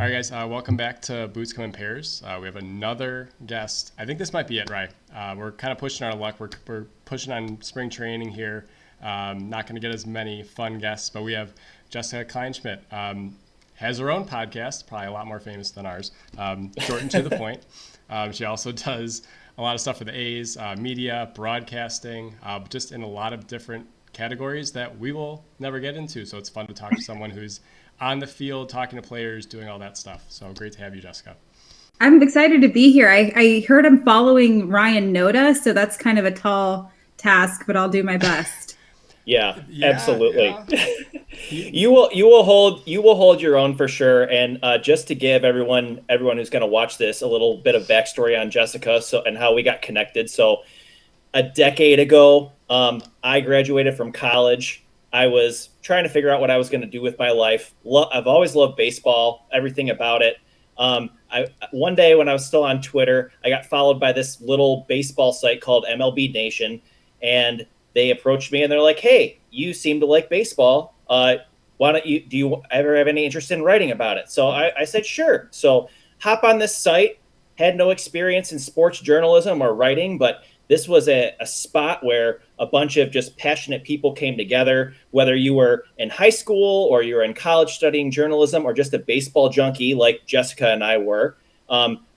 All right, guys, welcome back to Boots Come in Pairs. We have another guest. I think this might be it, right? We're kind of pushing our luck. We're pushing on spring training here. Not going to get as many fun guests, but we have Jessica Kleinschmidt. Has her own podcast, probably a lot more famous than ours, short and to the point. She also does a lot of stuff for the A's, media, broadcasting, just in a lot of different categories that we will never get into. So it's fun to talk to someone who's on the field, talking to players, doing all that stuff. So great to have you, Jessica. I'm excited to be here. I heard I'm following Ryan Noda, so that's kind of a tall task, but I'll do my best. Yeah, absolutely. Yeah. You will hold your own for sure. And just to give everyone who's going to watch this a little bit of backstory on Jessica, and how we got connected. So a decade ago, I graduated from college. I was trying to figure out what I was going to do with my life. I've always loved baseball, everything about it. One day when I was still on Twitter, I got followed by this little baseball site called MLB Nation, and they approached me and they're like, "Hey, you seem to like baseball. Why don't you? Do you ever have any interest in writing about it?" So I said, "Sure." So hop on this site. Had no experience in sports journalism or writing, but this was a spot where a bunch of just passionate people came together, whether you were in high school or you were in college studying journalism or just a baseball junkie like Jessica and I were.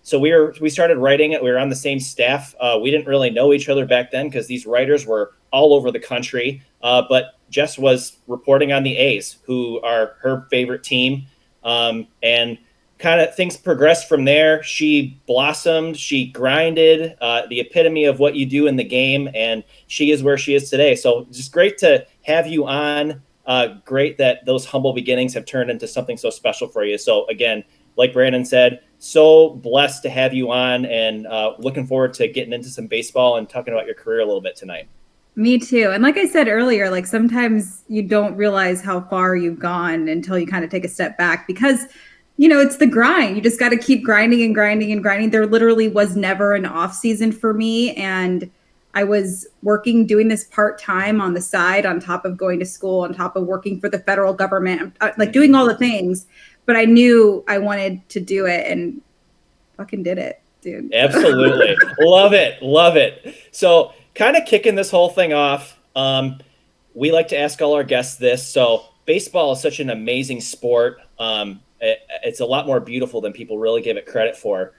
So we started writing it. We were on the same staff. We didn't really know each other back then because these writers were all over the country. But Jess was reporting on the A's, who are her favorite team. And kind of things progressed from there. She blossomed, she grinded, the epitome of what you do in the game, and she is where she is today. So just great to have you on. Great that those humble beginnings have turned into something so special for you. So again, like Brandon said, so blessed to have you on, and looking forward to getting into some baseball and talking about your career a little bit tonight. Me too. And like I said earlier, like sometimes you don't realize how far you've gone until you kind of take a step back because it's the grind. You just got to keep grinding and grinding and grinding. There literally was never an off season for me. And I was doing this part-time on the side, on top of going to school, on top of working for the federal government, like doing all the things. But I knew I wanted to do it and fucking did it, dude. Absolutely. Love it. So kind of kicking this whole thing off, we like to ask all our guests this. So baseball is such an amazing sport. It's a lot more beautiful than people really give it credit for.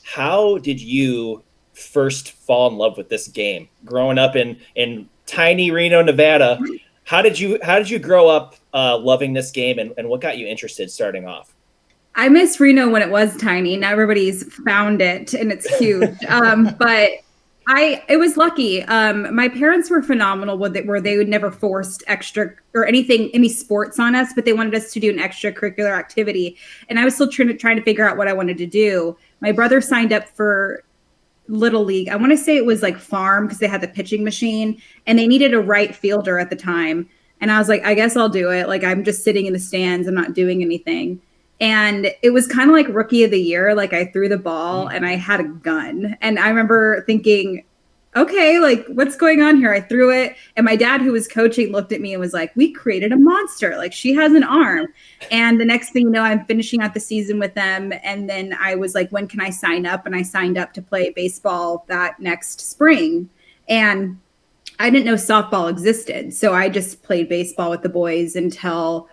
How did you first fall in love with this game? Growing up in tiny Reno, Nevada, how did you grow up loving this game, and what got you interested starting off? I miss Reno when it was tiny. Now everybody's found it and it's huge. But it was lucky. My parents were phenomenal where they would never forced extra or any sports on us, but they wanted us to do an extracurricular activity. And I was still trying to figure out what I wanted to do. My brother signed up for Little League. I want to say it was like farm because they had the pitching machine and they needed a right fielder at the time. And I was like, I guess I'll do it. Like I'm just sitting in the stands. I'm not doing anything. And it was kind of like rookie of the year. Like I threw the ball and I had a gun. And I remember thinking, okay, like what's going on here? I threw it. And my dad, who was coaching, looked at me and was like, we created a monster. Like she has an arm. And the next thing you know, I'm finishing out the season with them. And then I was like, when can I sign up? And I signed up to play baseball that next spring. And I didn't know softball existed. So I just played baseball with the boys until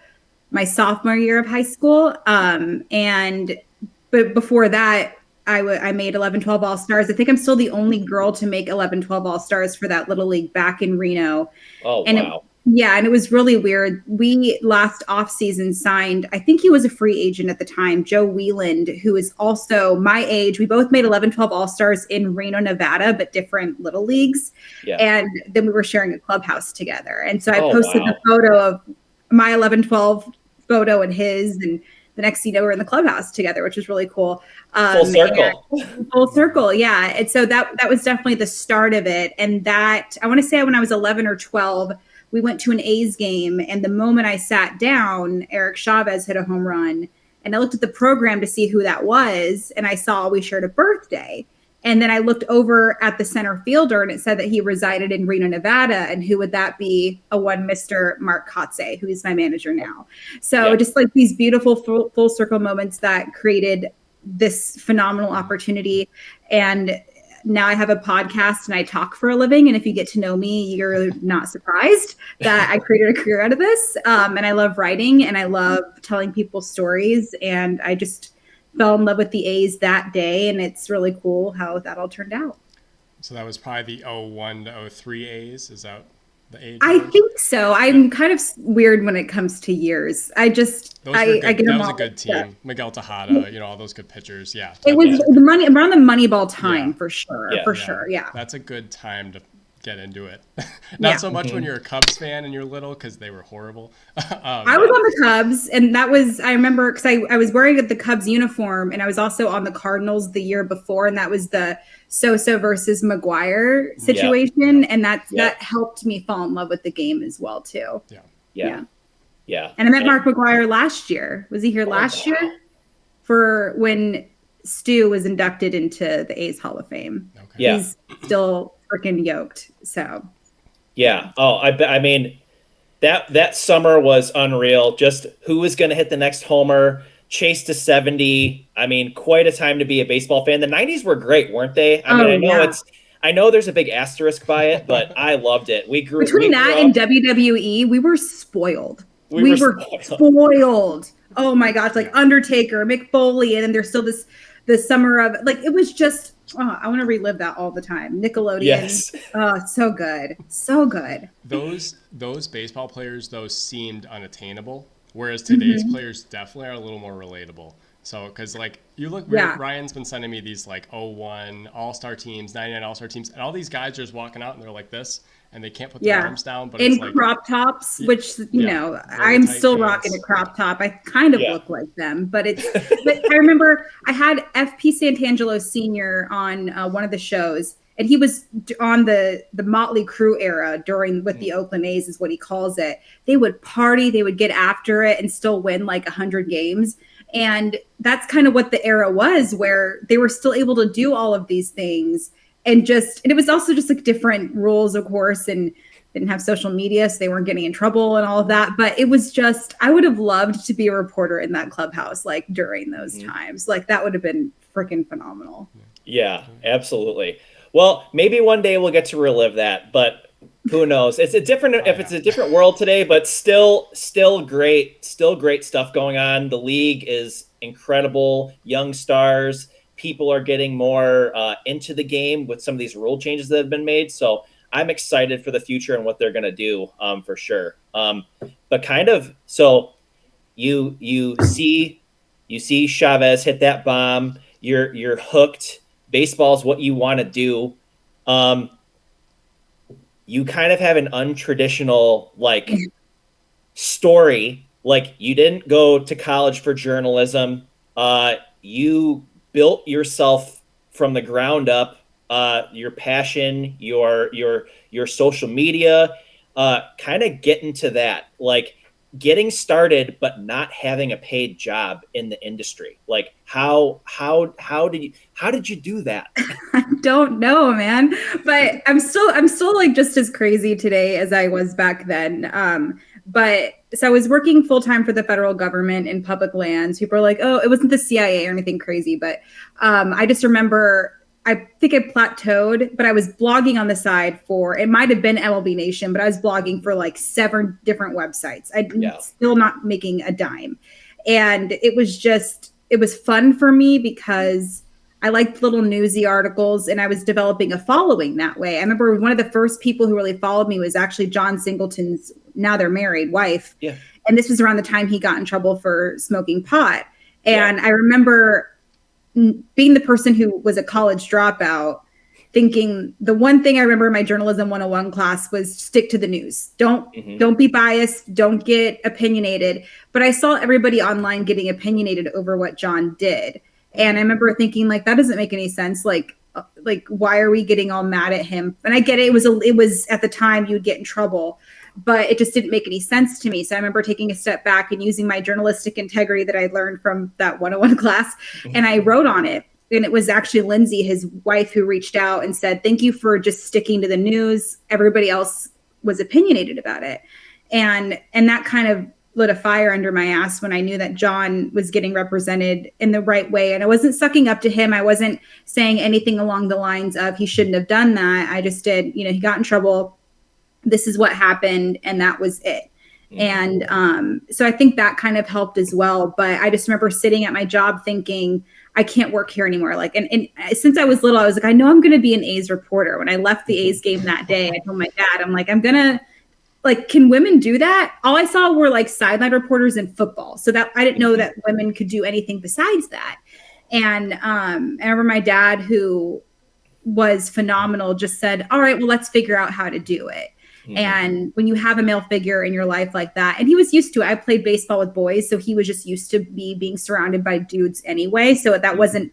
my sophomore year of high school. But before that, I made 11-12 All-Stars. I think I'm still the only girl to make 11-12 All-Stars for that Little League back in Reno. Oh, and wow. And it was really weird. We last off-season signed, I think he was a free agent at the time, Joe Wieland, who is also my age. We both made 11-12 All-Stars in Reno, Nevada, but different Little Leagues. Yeah. And then we were sharing a clubhouse together. And so I posted the photo of my 11-12 photo and his, and the next thing you know, we're in the clubhouse together, which was really cool. Full circle. Full circle, yeah. And so that was definitely the start of it. And that, I want to say when I was 11 or 12, we went to an A's game. And the moment I sat down, Eric Chavez hit a home run. And I looked at the program to see who that was. And I saw we shared a birthday. And then I looked over at the center fielder and it said that he resided in Reno, Nevada. And who would that be? A one Mr. Mark Kotze, who is my manager now. So just like these beautiful full circle moments that created this phenomenal opportunity. And now I have a podcast and I talk for a living. And if you get to know me, you're not surprised that I created a career out of this. And I love writing and I love telling people stories. And I just fell in love with the A's that day. And it's really cool how that all turned out. So that was probably the 01 to 03 A's. Is that the age? I think so. I'm kind of weird when it comes to years. I just, I get that was a good team. Yeah. Miguel Tejada, all those good pitchers. Yeah. It was the money around the Moneyball time for sure. Yeah. For sure. Yeah. That's a good time to get into it. Not so much when you're a Cubs fan and you're little because they were horrible. I was on the Cubs, and that was, I remember, because I was wearing the Cubs uniform, and I was also on the Cardinals the year before, and that was the Sosa versus McGuire situation, and that helped me fall in love with the game as well, too. Yeah. And I met Mark McGuire last year. Was he here last year? For when Stu was inducted into the A's Hall of Fame. Okay. Yeah. He's still freaking yoked. So. Yeah. Oh, I mean, that summer was unreal. Just who was going to hit the next homer, chase to 70. I mean, quite a time to be a baseball fan. The 90s were great, weren't they? I know there's a big asterisk by it, but I loved it. Between that and WWE, we were spoiled. We were spoiled. Oh my gosh, like Undertaker, Mick Foley, and then there's still the summer of, like, it was just, I want to relive that all the time. Nickelodeon. Yes. Oh, so good. So good. Those baseball players, though, seemed unattainable, whereas today's players definitely are a little more relatable. So, because, like, you look, Ryan's been sending me these, like, 01 All-Star teams, 99 All-Star teams, and all these guys are just walking out and they're like this, and they can't put their arms down. But in crop tops, which, I'm still rocking a crop top. I kind of look like them, but but I remember I had FP Santangelo Sr. on one of the shows, and he was on the Motley Crue era with the Oakland A's is what he calls it. They would party, they would get after it and still win like 100 games. And that's kind of what the era was, where they were still able to do all of these things. And it was also just like different rules, of course, and didn't have social media, so they weren't getting in trouble and all of that. But it was just, I would have loved to be a reporter in that clubhouse, like during those times. Like that would have been freaking phenomenal. Yeah, absolutely. Well, maybe one day we'll get to relive that, but who knows? It's a different world today, but still great stuff going on. The league is incredible. Young stars. People are getting more into the game with some of these rule changes that have been made. So I'm excited for the future and what they're going to do for sure. But kind of, so you see Chavez hit that bomb. You're hooked. Baseball is what you want to do. You kind of have an untraditional story. Like, you didn't go to college for journalism. You built yourself from the ground up, your passion, your social media, kind of get into that, like getting started, but not having a paid job in the industry. Like how did you do that? I don't know, man, but I'm still like just as crazy today as I was back then. But so I was working full time for the federal government in public lands. People are like, oh, it wasn't the CIA or anything crazy. But I just remember, I think I plateaued, but I was blogging on the side it might have been MLB Nation, but I was blogging for like 7 different websites. I'm still not making a dime. And it was fun for me because I liked little newsy articles and I was developing a following that way. I remember one of the first people who really followed me was actually John Singleton's, now they're married, wife. Yeah. And this was around the time he got in trouble for smoking pot. And I remember being the person who was a college dropout, thinking the one thing I remember in my journalism 101 class was stick to the news. Don't be biased. Don't get opinionated. But I saw everybody online getting opinionated over what John did. And I remember thinking, like, that doesn't make any sense. Like, why are we getting all mad at him? And I get it. It was at the time you'd get in trouble, but it just didn't make any sense to me. So I remember taking a step back and using my journalistic integrity that I learned from that 101 class. And I wrote on it. and it was actually Lindsay, his wife, who reached out and said, "Thank you for just sticking to the news. Everybody else was opinionated about it." And that kind of lit a fire under my ass when I knew that John was getting represented in the right way. And I wasn't sucking up to him. I wasn't saying anything along the lines of he shouldn't have done that. I just did, he got in trouble. This is what happened. And that was it. And so I think that kind of helped as well. But I just remember sitting at my job thinking, I can't work here anymore. Like, and since I was little, I was like, I know I'm going to be an A's reporter. When I left the A's game that day, I told my dad, I'm like, I'm going to, like, can women do that? All I saw were like sideline reporters in football. So that I didn't know that women could do anything besides that. And I remember my dad, who was phenomenal, just said, all right, well, let's figure out how to do it. And when you have a male figure in your life like that, and he was used to it. I played baseball with boys, so he was just used to me being surrounded by dudes anyway. So that wasn't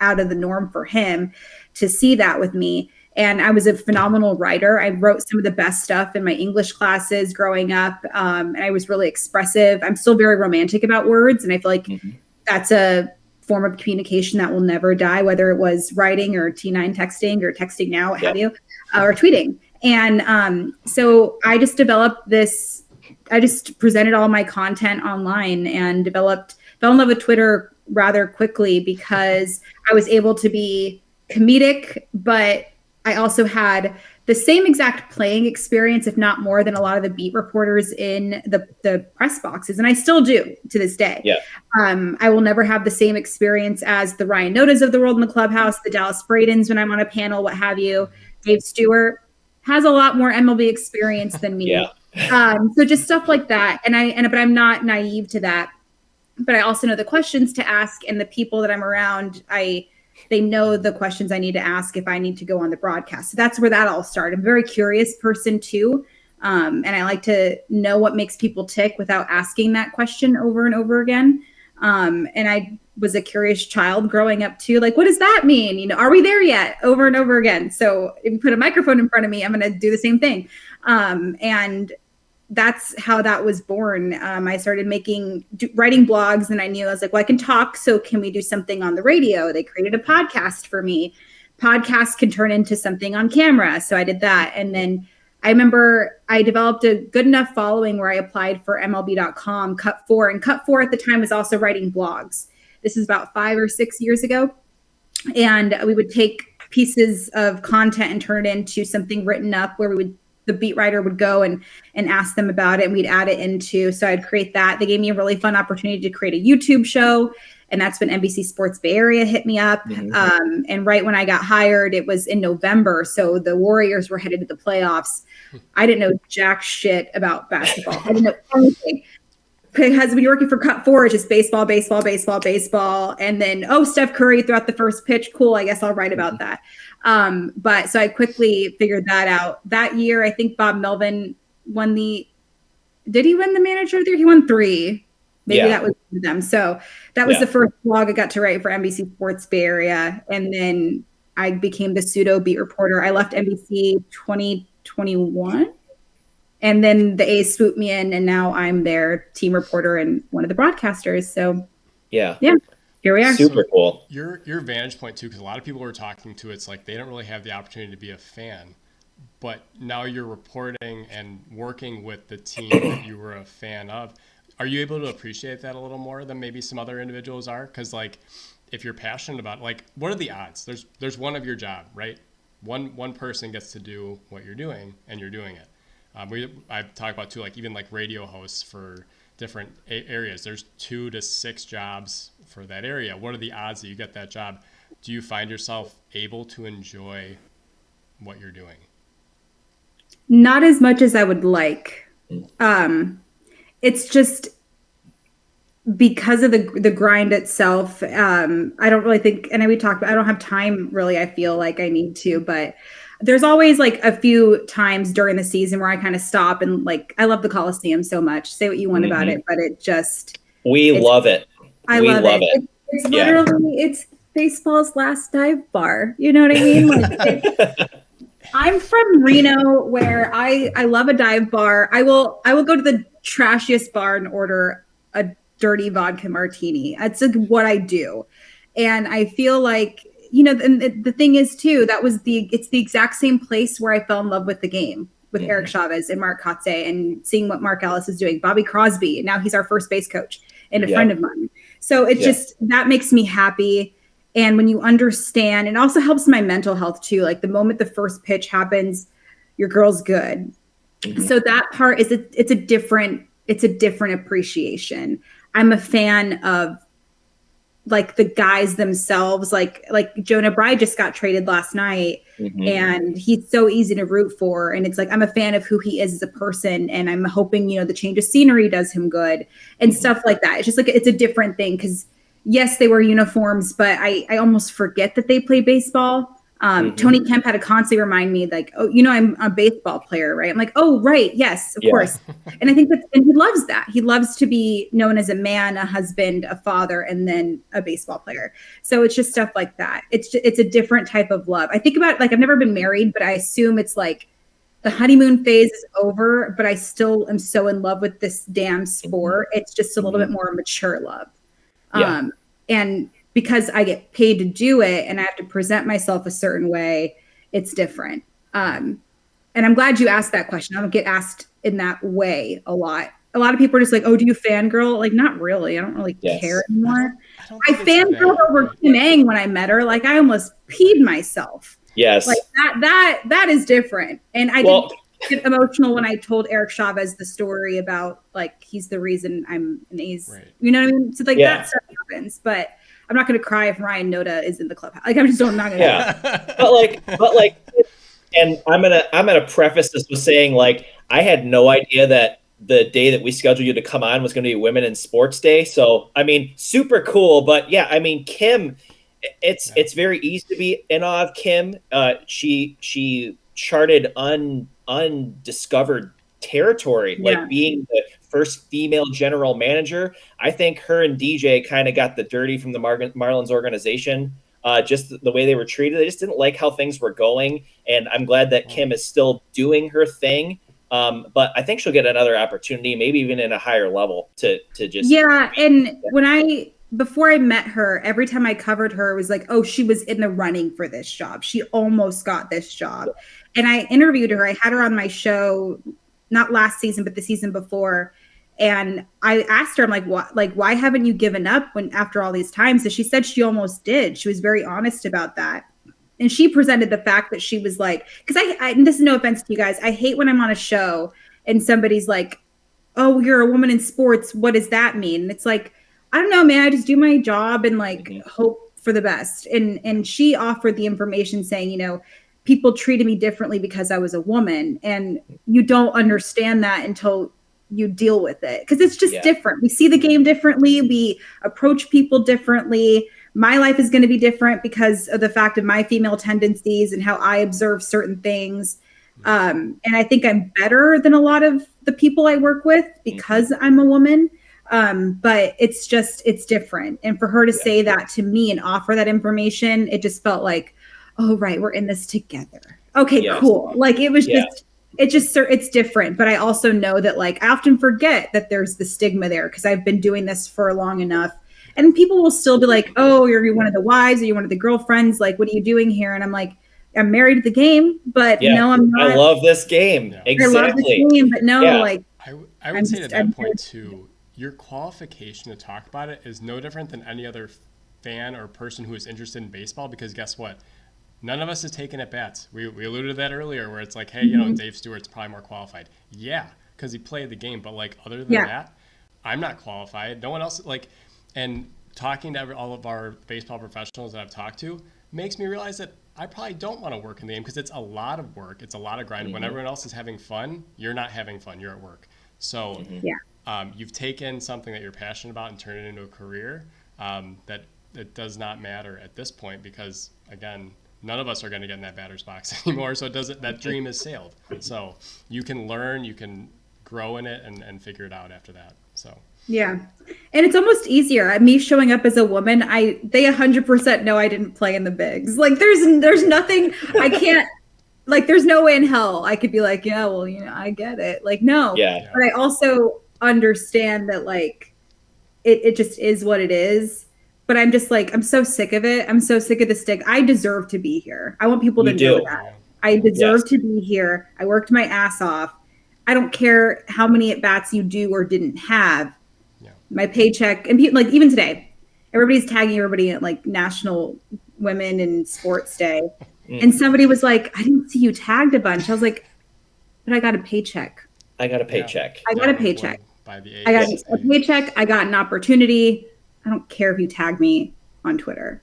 out of the norm for him to see that with me. And I was a phenomenal writer. I wrote some of the best stuff in my English classes growing up. And I was really expressive. I'm still very romantic about words. And I feel like that's a form of communication that will never die, whether it was writing or T9 texting or texting now, what have you, or tweeting. And so I just developed this, I just presented all my content online and fell in love with Twitter rather quickly because I was able to be comedic, but I also had the same exact playing experience, if not more, than a lot of the beat reporters in the press boxes. And I still do to this day. Yeah. I will never have the same experience as the Ryan Nodas of the world in the clubhouse, the Dallas Bradens when I'm on a panel, what have you. Dave Stewart has a lot more MLB experience than me. So just stuff like that. But I'm not naive to that. But I also know the questions to ask, and the people that I'm around, they know the questions I need to ask if I need to go on the broadcast. So that's where that all started. I'm a very curious person too. And I like to know what makes people tick without asking that question over and over again. And I was a curious child growing up too. Like, what does that mean? Are we there yet? Over and over again. So if you put a microphone in front of me, I'm going to do the same thing. And that's how that was born. I started writing blogs, and I knew, I was like, well, I can talk. So can we do something on the radio? They created a podcast for me. Podcasts can turn into something on camera. So I did that. And then I remember I developed a good enough following where I applied for MLB.com, Cut 4. And Cut 4 at the time was also writing blogs. This is about 5 or 6 years ago. And we would take pieces of content and turn it into something written up where the beat writer would go and ask them about it, and we'd add it into. So I'd create that. They gave me a really fun opportunity to create a YouTube show. And that's when NBC Sports Bay Area hit me up. And right when I got hired, it was in November. So the Warriors were headed to the playoffs. I didn't know jack shit about basketball. I didn't know anything. Because when you're working for Cut 4, it's just baseball, baseball, baseball, baseball. And then, Steph Curry threw out the first pitch. Cool. I guess I'll write about that. But so I quickly figured that out. That year, I think Bob Melvin did he win the manager of the year? He won 3. Maybe that was them. So that was the first blog I got to write for NBC Sports Bay Area. And then I became the pseudo beat reporter. I left NBC 2021. And then the A's swooped me in, and now I'm their team reporter and one of the broadcasters. So yeah, here we are. Super cool. Your vantage point too, because a lot of people we're talking to, it's like they don't really have the opportunity to be a fan, but now you're reporting and working with the team that you were a fan of. Are you able to appreciate that a little more than maybe some other individuals are? Because like, if you're passionate about, like, what are the odds? There's one of your job, right? One person gets to do what you're doing, and you're doing it. I've talked about too, like even like radio hosts for different areas. There's 2 to 6 jobs for that area. What are the odds that you get that job? Do you find yourself able to enjoy what you're doing? Not as much as I would like. It's just because of the grind itself. I don't really think, and I don't have time really. I feel like I need to, but there's always like a few times during the season where I kind of stop and like, I love the Coliseum so much. Say what you want about it, but it just, we love it. I love it. It's literally, it's baseball's last dive bar. You know what I mean? Like, I'm from Reno, where I love a dive bar. I will go to the trashiest bar and order a dirty vodka martini. That's like what I do. And I feel like, and the thing is too, it's the exact same place where I fell in love with the game with Eric Chavez and Mark Kotze and seeing what Mark Ellis is doing, Bobby Crosby. And now he's our first base coach and a friend of mine. So it's just, that makes me happy. And when you understand, it also helps my mental health too. Like the moment the first pitch happens, your girl's good. So that part is it's a different appreciation. I'm a fan of like the guys themselves, like Jonah Bride just got traded last night and he's so easy to root for. And it's like, I'm a fan of who he is as a person. And I'm hoping, the change of scenery does him good and stuff like that. It's just like, it's a different thing. Cause yes, they wear uniforms, but I almost forget that they play baseball. Tony Kemp had to constantly remind me like, oh, I'm a baseball player, right? I'm like, oh, right. Yes, of course. And I think and he loves that. He loves to be known as a man, a husband, a father, and then a baseball player. So it's just stuff like that. It's a different type of love. I think about like, I've never been married, but I assume it's like the honeymoon phase is over, but I still am so in love with this damn sport. It's just a little bit more mature love. And because I get paid to do it and I have to present myself a certain way, it's different. And I'm glad you asked that question. I don't get asked in that way a lot. A lot of people are just like, oh, do you fangirl? Like, not really. I don't really care anymore. I fangirled over Kim Ang when I met her. Like, I almost peed myself. Yes. Like that is different. And I didn't get emotional when I told Eric Chavez the story about like, he's the reason I'm an A's. Right. You know what I mean? So like that stuff happens, but I'm not going to cry if Ryan Noda is in the clubhouse. Like I'm just not going to. Yeah, but like, and I'm gonna preface this with saying like I had no idea that the day that we scheduled you to come on was going to be Women in Sports Day. So I mean, super cool. But yeah, I mean, Kim, it's very easy to be in awe of Kim. She charted undiscovered territory, like being the first female general manager. I think her and DJ kind of got the dirty from the Marlins organization. Just the way they were treated. They just didn't like how things were going. And I'm glad that Kim is still doing her thing. But I think she'll get another opportunity, maybe even in a higher level to just. Yeah. And before I met her, every time I covered her, it was like, oh, she was in the running for this job. She almost got this job. And I interviewed her. I had her on my show, not last season, but the season before. And I asked her, I'm like, what, like, why haven't you given up after all these times? And she said she almost did. She was very honest about that. And she presented the fact that she was like, because and this is no offense to you guys, I hate when I'm on a show and somebody's like, oh, you're a woman in sports. What does that mean? And it's like, I don't know, man, I just do my job and like hope for the best. And she offered the information saying, people treated me differently because I was a woman. And you don't understand that until you deal with it. Because it's just different. We see the game differently. We approach people differently. My life is going to be different because of the fact of my female tendencies and how I observe certain things. And I think I'm better than a lot of the people I work with because I'm a woman. But it's different. And for her to say that to me and offer that information, it just felt like, oh, right, we're in this together. Okay, cool. Like it was it's different. But I also know that like I often forget that there's the stigma there because I've been doing this for long enough. And people will still be like, oh, you're one of the wives or you're one of the girlfriends. Like, what are you doing here? And I'm like, I'm married to the game, but no, I'm not. I love this game. Yeah. Exactly. I love this game, but no, like. I would say to that point too, your qualification to talk about it is no different than any other fan or person who is interested in baseball because guess what? None of us is taking at bats. We alluded to that earlier where it's like, hey, Dave Stewart's probably more qualified. Yeah, because he played the game. But like other than that, I'm not qualified. No one else and talking to all of our baseball professionals that I've talked to makes me realize that I probably don't want to work in the game because it's a lot of work. It's a lot of grind. When everyone else is having fun, you're not having fun. You're at work. So you've taken something that you're passionate about and turned it into a career that it does not matter at this point because, again, none of us are going to get in that batter's box anymore. So that dream is sailed. So you can learn, you can grow in it and figure it out after that. So. Yeah. And it's almost easier. Me showing up as a woman, they 100% know I didn't play in the bigs. Like there's nothing I can't, like there's no way in hell I could be like, yeah, well, I get it. Like, no. Yeah. But I also understand that like, it just is what it is. but I'm just like, I'm so sick of it. I'm so sick of the stick. I deserve to be here. I want people to know that. I deserve to be here. I worked my ass off. I don't care how many at-bats you do or didn't have. Yeah. My paycheck, and people, like even today, everybody's tagging everybody at like National Women in Sports Day. And somebody was like, I didn't see you tagged a bunch. I was like, but I got a paycheck. I got a paycheck. I got a paycheck. I got a paycheck. I got an opportunity. I don't care if you tag me on Twitter.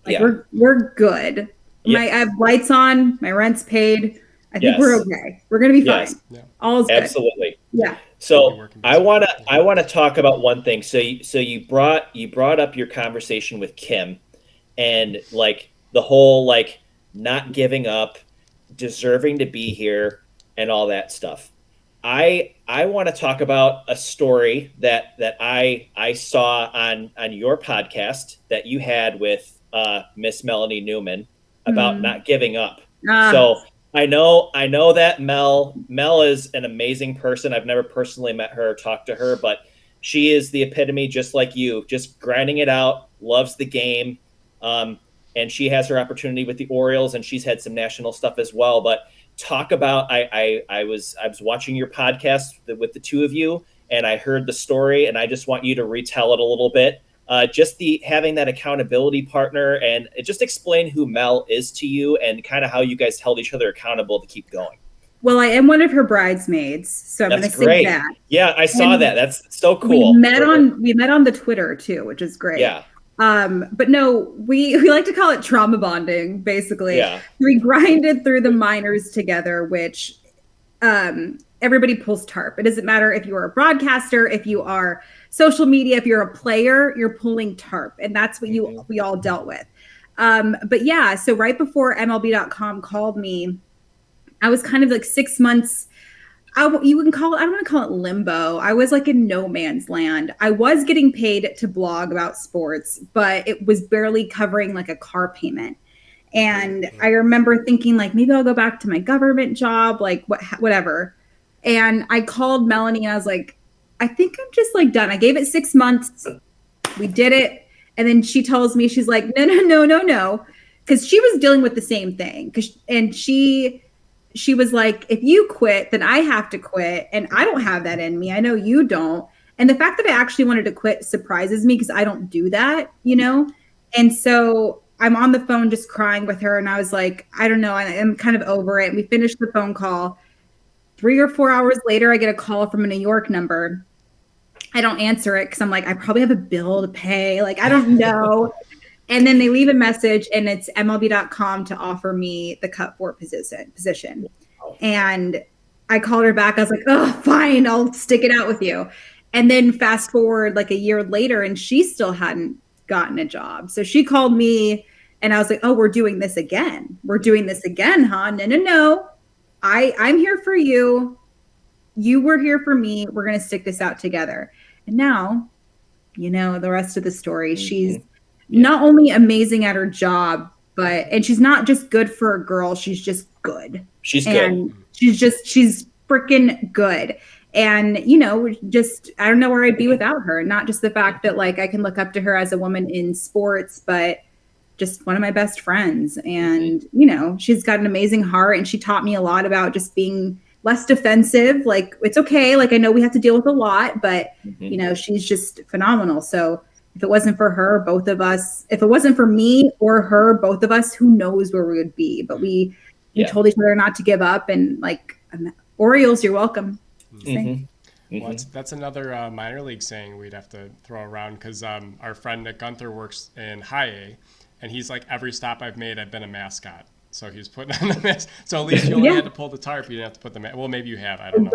Like we're good. I have lights on. My rent's paid. I think we're okay. We're gonna be fine. Yeah. All is good. Absolutely. Yeah. So I wanna talk about one thing. So you brought up your conversation with Kim, and like the whole like not giving up, deserving to be here, and all that stuff. I want to talk about a story that I saw on your podcast that you had with Miss Melanie Newman about not giving up. So I know that Mel is an amazing person. I've never personally met her or talked to her, but she is the epitome, just like you, just grinding it out, loves the game. And she has her opportunity with the Orioles, and she's had some national stuff as well. But talk about, I was watching your podcast with the two of you, and I heard the story, and I just want you to retell it a little bit. Just having that accountability partner, and just explain who Mel is to you and kind of how you guys held each other accountable to keep going. Well, I am one of her bridesmaids, so I'm going to say that. Yeah, I saw that. That's so cool. We met on the Twitter too, which is great. Yeah. But no, we like to call it trauma bonding, basically. Yeah. We grinded through the minors together, which everybody pulls tarp. It doesn't matter if you're a broadcaster, if you are social media, if you're a player, you're pulling tarp. And that's what we all dealt with. But yeah, so right before MLB.com called me, I was kind of like 6 months. I don't want to call it limbo. I was like in no man's land. I was getting paid to blog about sports, but it was barely covering like a car payment. And I remember thinking like, maybe I'll go back to my government job, like whatever. And I called Melanie and I was like, I think I'm just like done. I gave it 6 months. We did it. And then she tells me, she's like, no. Cause she was dealing with the same thing. And she was like, if you quit, then I have to quit. And I don't have that in me. I know you don't. And the fact that I actually wanted to quit surprises me because I don't do that, you know? And so I'm on the phone just crying with her. And I was like, I don't know. I'm kind of over it. And we finished the phone call. 3 or 4 hours later, I get a call from a New York number. I don't answer it because I'm like, I probably have a bill to pay. Like, I don't know. And then they leave a message, and it's MLB.com to offer me the cut for position. And I called her back. I was like, oh, fine, I'll stick it out with you. And then fast forward like a year later, and she still hadn't gotten a job. So she called me, and I was like, oh, we're doing this again. We're doing this again, huh? No. I'm here for you. You were here for me. We're going to stick this out together. And now, you know, the rest of the story, she's not only amazing at her job, and she's not just good for a girl. She's just good. She's good. She's freaking good. And, you know, just, I don't know where I'd be without her. Not just the fact that like I can look up to her as a woman in sports, but just one of my best friends. And, you know, she's got an amazing heart, and she taught me a lot about just being less defensive. Like, it's okay. Like, I know we have to deal with a lot, but you know, she's just phenomenal. So if it wasn't for her, both of us, if it wasn't for me or her, both of us, who knows where we would be. But we told each other not to give up, and like, Orioles, you're welcome. Well, that's another minor league saying we'd have to throw around, because our friend Nick Gunther works in high A, and he's like, every stop I've made, I've been a mascot. So he was putting on the mask. So at least you only had to pull the tarp. You didn't have to put the mask. Well, maybe you have. I don't know.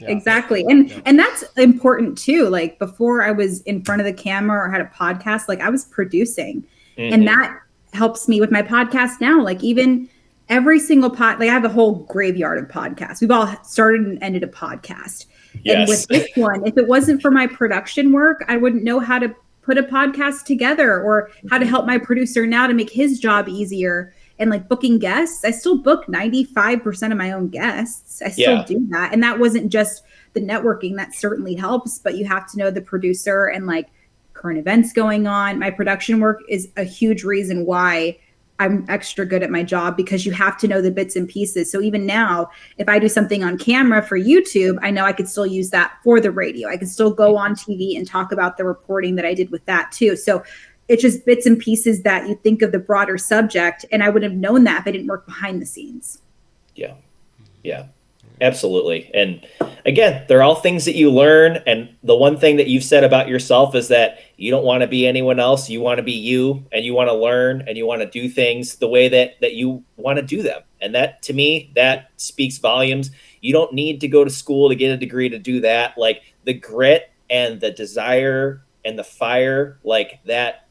Exactly. And that's important too. Like, before I was in front of the camera or had a podcast, like I was producing, and that helps me with my podcast now. Like, even every single like I have a whole graveyard of podcasts. We've all started and ended a podcast. Yes. And with this one, if it wasn't for my production work, I wouldn't know how to put a podcast together or how to help my producer now to make his job easier. And like booking guests, I still book 95% of my own guests. I still do that. And that wasn't just the networking. That certainly helps, but you have to know the producer and like current events going on. My production work is a huge reason why I'm extra good at my job, because you have to know the bits and pieces. So even now, if I do something on camera for YouTube, I know I could still use that for the radio. I could still go on TV and talk about the reporting that I did with that too. So it's just bits and pieces that you think of the broader subject. And I wouldn't have known that if I didn't work behind the scenes. Yeah. Yeah. Absolutely. And again, they're all things that you learn. And the one thing that you've said about yourself is that you don't want to be anyone else. You want to be you, and you want to learn, and you want to do things the way that you want to do them. And that, to me, that speaks volumes. You don't need to go to school to get a degree to do that. Like, the grit and the desire and the fire, like, that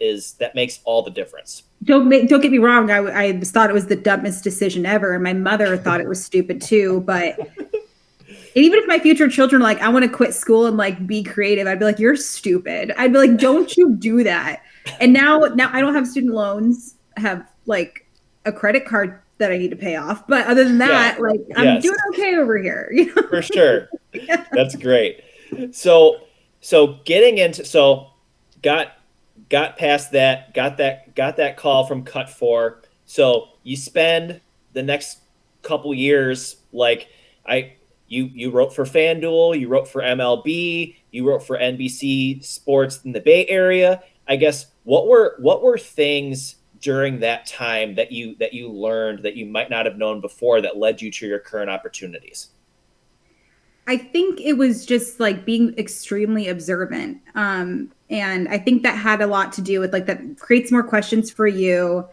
makes all the difference. Don't get me wrong. I thought it was the dumbest decision ever. And my mother thought it was stupid too. But even if my future children are like, I want to quit school and like be creative, I'd be like, you're stupid. I'd be like, don't you do that. And now I don't have student loans. I have like a credit card that I need to pay off. But other than that, like, I'm doing okay over here. You know? For sure. That's great. So got past that, got that call from Cut 4. So you spend the next couple years, like, you wrote for FanDuel, you wrote for MLB, you wrote for NBC Sports in the Bay Area. I guess what were things during that time that you learned that you might not have known before that led you to your current opportunities? I think it was just like being extremely observant. And I think that had a lot to do with like that creates more questions for you,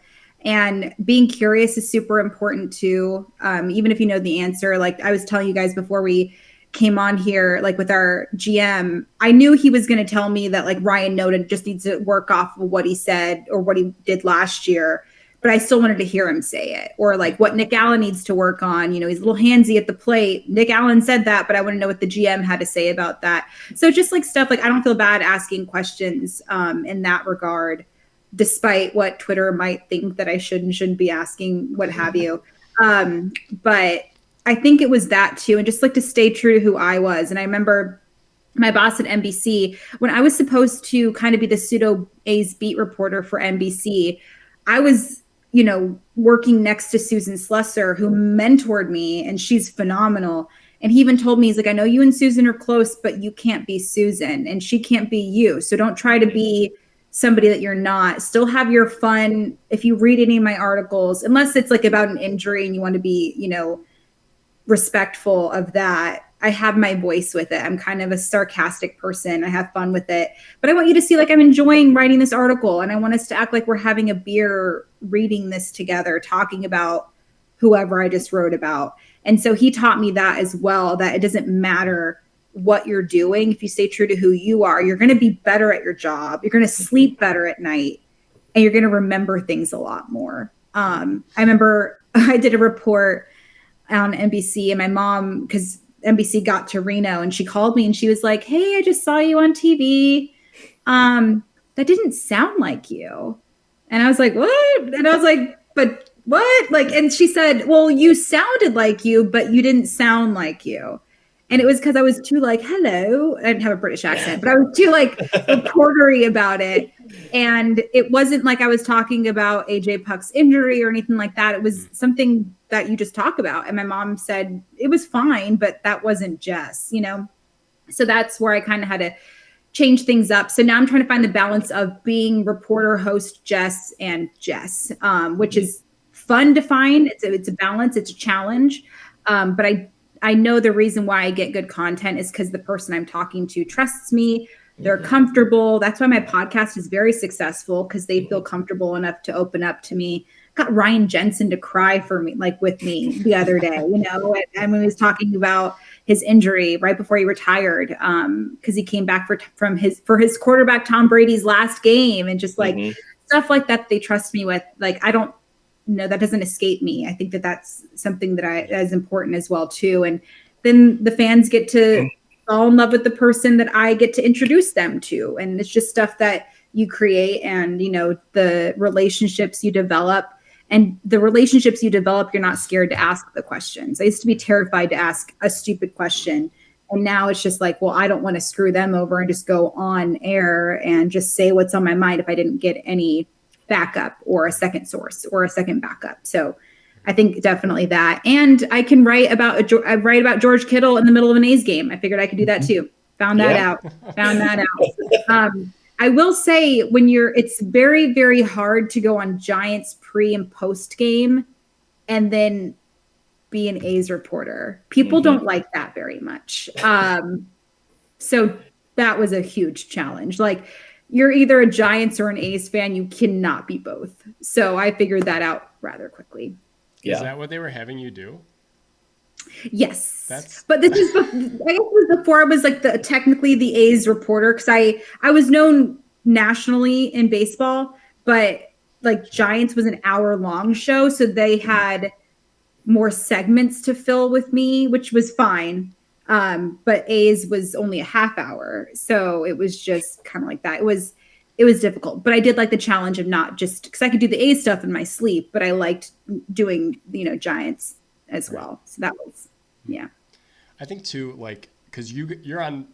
and being curious is super important too. Even if you know the answer, like I was telling you guys before we came on here, like with our GM, I knew he was going to tell me that like Ryan Noden just needs to work off of what he said or what he did last year. But I still wanted to hear him say it, or like what Nick Allen needs to work on. You know, he's a little handsy at the plate. Nick Allen said that, but I want to know what the GM had to say about that. So just like stuff like I don't feel bad asking questions in that regard, despite what Twitter might think that I should and shouldn't be asking, what have you. But I think it was that too. And just like to stay true to who I was. And I remember my boss at NBC, when I was supposed to kind of be the pseudo A's beat reporter for NBC, I was, you know, working next to Susan Slusser, who mentored me, and she's phenomenal. And he even told me, he's like, I know you and Susan are close, but you can't be Susan and she can't be you. So don't try to be somebody that you're not. Still have your fun. If you read any of my articles, unless it's like about an injury and you want to be, you know, respectful of that, I have my voice with it. I'm kind of a sarcastic person. I have fun with it. But I want you to see like I'm enjoying writing this article, and I want us to act like we're having a beer reading this together, talking about whoever I just wrote about. And so he taught me that as well, that it doesn't matter what you're doing. If you stay true to who you are, you're going to be better at your job. You're going to sleep better at night, and you're going to remember things a lot more. I remember I did a report on NBC, and my mom, because NBC got to Reno, and she called me and she was like, hey, I just saw you on TV. That didn't sound like you. And I was like, what? And I was like, but what? Like, and she said, well, you sounded like you, but you didn't sound like you. And it was because I was too like, hello. I didn't have a British accent, but I was too like reportery about it. And it wasn't like I was talking about AJ Puck's injury or anything like that. It was something that you just talk about. And my mom said it was fine, but that wasn't Jess, you know? So that's where I kind of had to change things up. So now I'm trying to find the balance of being reporter, host, Jess, and Jess, which is fun to find. It's a balance. It's a challenge. But I know the reason why I get good content is because the person I'm talking to trusts me. They're comfortable. That's why my podcast is very successful, because they feel comfortable enough to open up to me. Got Ryan Jensen to cry for me, like with me the other day, you know, and when he was talking about his injury right before he retired, because he came back for his quarterback Tom Brady's last game, and just like stuff like that they trust me with. Like, I don't know, that doesn't escape me. I think that that's something that is important as well too. And then the fans get to fall in love with the person that I get to introduce them to. And it's just stuff that you create, and, you know, the relationships you develop. And the relationships you develop, you're not scared to ask the questions. I used to be terrified to ask a stupid question. And now it's just like, well, I don't want to screw them over and just go on air and just say what's on my mind if I didn't get any backup or a second source or a second backup. So I think definitely that. And I can write about George Kittle in the middle of an A's game. I figured I could do that too. Found that out. I will say it's very, very hard to go on Giants pre and post game and then be an A's reporter. People don't like that very much. So that was a huge challenge. Like, you're either a Giants or an A's fan. You cannot be both. So I figured that out rather quickly. Yeah. Is that what they were having you do? Yes. But this is, I guess it was before I was like technically the A's reporter, because I was known nationally in baseball, but like Giants was an hour-long show, so they had more segments to fill with me, which was fine. But A's was only a half hour, so it was just kind of like that. It was difficult, but I did like the challenge of not just because I could do the A's stuff in my sleep, but I liked doing Giants as well. So that was I think too, like, because you're on.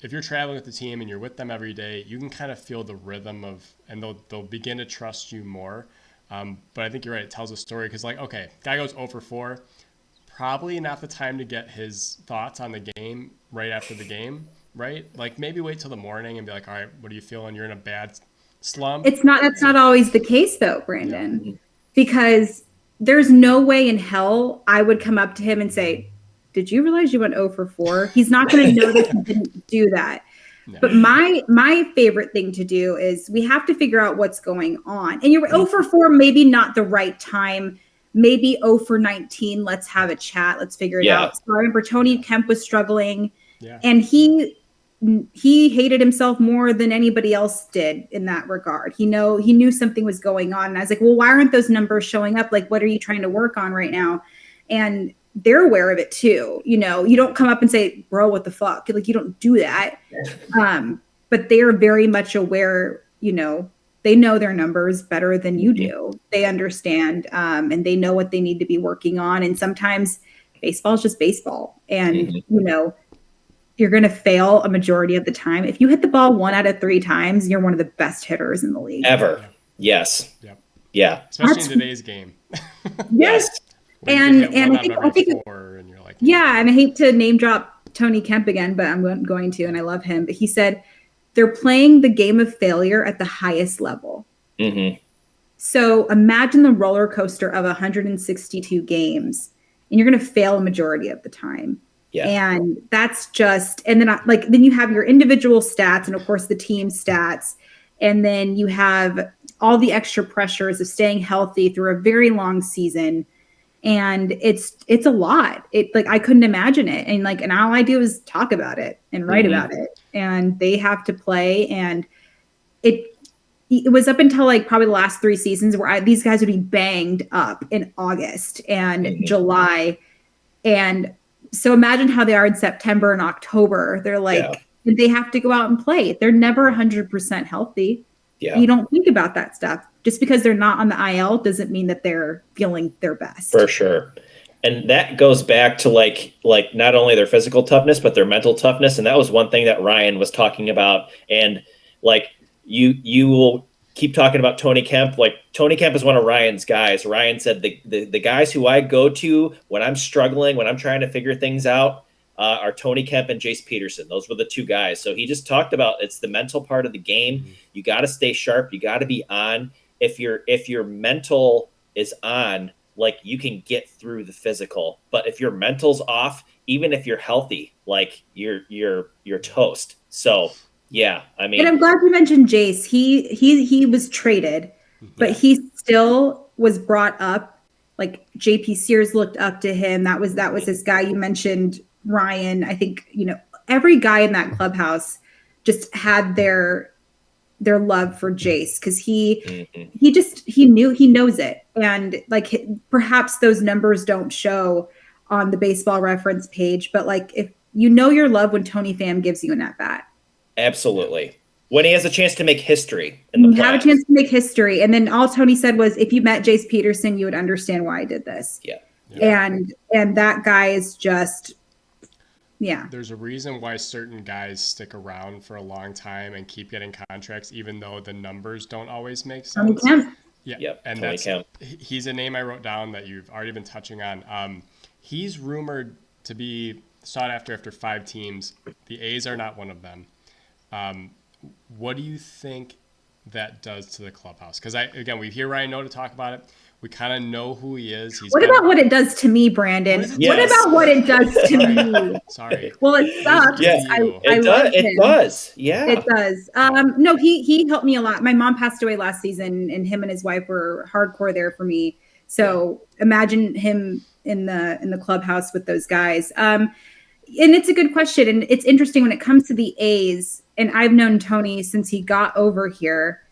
If you're traveling with the team and you're with them every day, you can kind of feel the rhythm and they'll begin to trust you more. But I think you're right. It tells a story because, like, okay, guy goes 0 for 4, probably not the time to get his thoughts on the game right after the game, right? Like, maybe wait till the morning and be like, all right, what are you feeling? You're in a bad slump. That's not always the case though, Brandon, because there's no way in hell I would come up to him and say, did you realize you went 0 for 4? He's not going to know that you didn't do that. No. But my favorite thing to do is we have to figure out what's going on. And you're 0 for 4, maybe not the right time. Maybe 0 for 19. Let's have a chat. Let's figure it out. So I remember Tony Kemp was struggling, and he hated himself more than anybody else did in that regard. He knew something was going on. And I was like, well, why aren't those numbers showing up? Like, what are you trying to work on right now? And they're aware of it too. You don't come up and say, bro, what the fuck? Like, you don't do that. But they're very much aware, they know their numbers better than you do. They understand, and they know what they need to be working on. And sometimes baseball is just baseball. And, you're going to fail a majority of the time. If you hit the ball 1 out of 3 times, you're one of the best hitters in the league. Ever. Yes. Yep. Yeah. Especially in today's game. Yes. And I think and you're like, and I hate to name drop Tony Kemp again, but I'm going to, and I love him. But he said they're playing the game of failure at the highest level. Mm-hmm. So imagine the roller coaster of 162 games, and you're going to fail a majority of the time. Yeah. And that's just, and then you have your individual stats and of course the team stats. And then you have all the extra pressures of staying healthy through a very long season. And it's a lot. I couldn't imagine it. And all I do is talk about it and write about it, and they have to play. And it was up until probably the last 3 seasons where these guys would be banged up in August and July. And so imagine how they are in September and October. They're they have to go out and play. They're never 100% healthy. Yeah. You don't think about that stuff. Just because they're not on the IL doesn't mean that they're feeling their best. For sure. And that goes back to like not only their physical toughness, but their mental toughness. And that was one thing that Ryan was talking about. And you will keep talking about Tony Kemp. Like, Tony Kemp is one of Ryan's guys. Ryan said the guys who I go to when I'm struggling, when I'm trying to figure things out, are Tony Kemp and Jace Peterson. Those were the 2 guys. So he just talked about it's the mental part of the game. Mm-hmm. You got to stay sharp. You got to be on. If your mental is on, you can get through the physical. But if your mental's off, even if you're healthy, you're toast. So yeah, I mean, and I'm glad you mentioned Jace. He was traded, but he still was brought up. Like, JP Sears looked up to him. That was his guy. You mentioned Ryan. I think every guy in that clubhouse just had their love for Jace, because he knows it. And perhaps those numbers don't show on the Baseball Reference page, but if your love when Tony Pham gives you an at bat. Absolutely. When he has a chance to make history in the playoffs. Have a chance to make history. And then all Tony said was, if you met Jace Peterson, you would understand why I did this. Yeah. And that guy is just Yeah. there's a reason why certain guys stick around for a long time and keep getting contracts, even though the numbers don't always make Tony sense. Kemp. Yeah, Yep, and Tony Kemp. he's a name I wrote down that you've already been touching on. He's rumored to be sought after 5 teams. The A's are not one of them. What do you think that does to the clubhouse? Because we hear Ryan Noda talk about it. We kind of know who he is. What about what it does to me, Brandon? What about what it does to me? Sorry. Well, it sucks. Yeah, I love him. It does. Yeah. It does. No, he helped me a lot. My mom passed away last season, and him and his wife were hardcore there for me. So imagine him in the clubhouse with those guys. And it's a good question, and it's interesting when it comes to the A's. And I've known Tony since he got over here.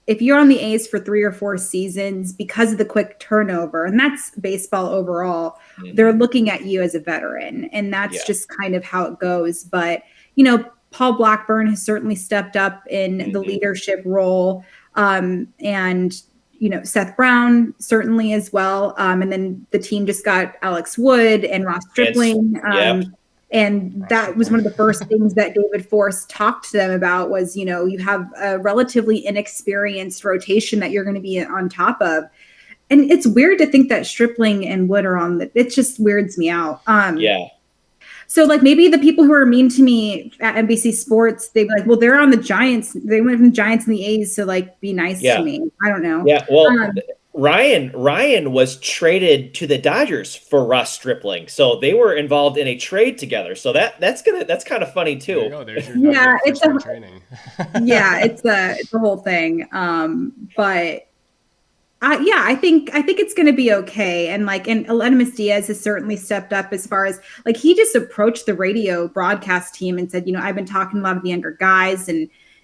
If you're on the A's for 3 or 4 seasons because of the quick turnover, and that's baseball overall, they're looking at you as a veteran, and that's just kind of how it goes. But, Paul Blackburn has certainly stepped up in the leadership role, and, Seth Brown certainly as well. And then the team just got Alex Wood and Ross Stripling. And that was one of the first things that David Force talked to them about was, you have a relatively inexperienced rotation that you're going to be on top of. And it's weird to think that Stripling and Wood are on it just weirds me out. So maybe the people who are mean to me at NBC Sports, they'd be like, well, they're on the Giants. They went from the Giants and the A's. So be nice to me. I don't know. Yeah. Well, Ryan was traded to the Dodgers for Ross Stripling, so they were involved in a trade together. So that's kind of funny too. There you go. There's your it's training. It's a whole thing. But I think it's going to be okay. And Elenimus Diaz has certainly stepped up as far as he just approached the radio broadcast team and said, I've been talking to a lot of the younger guys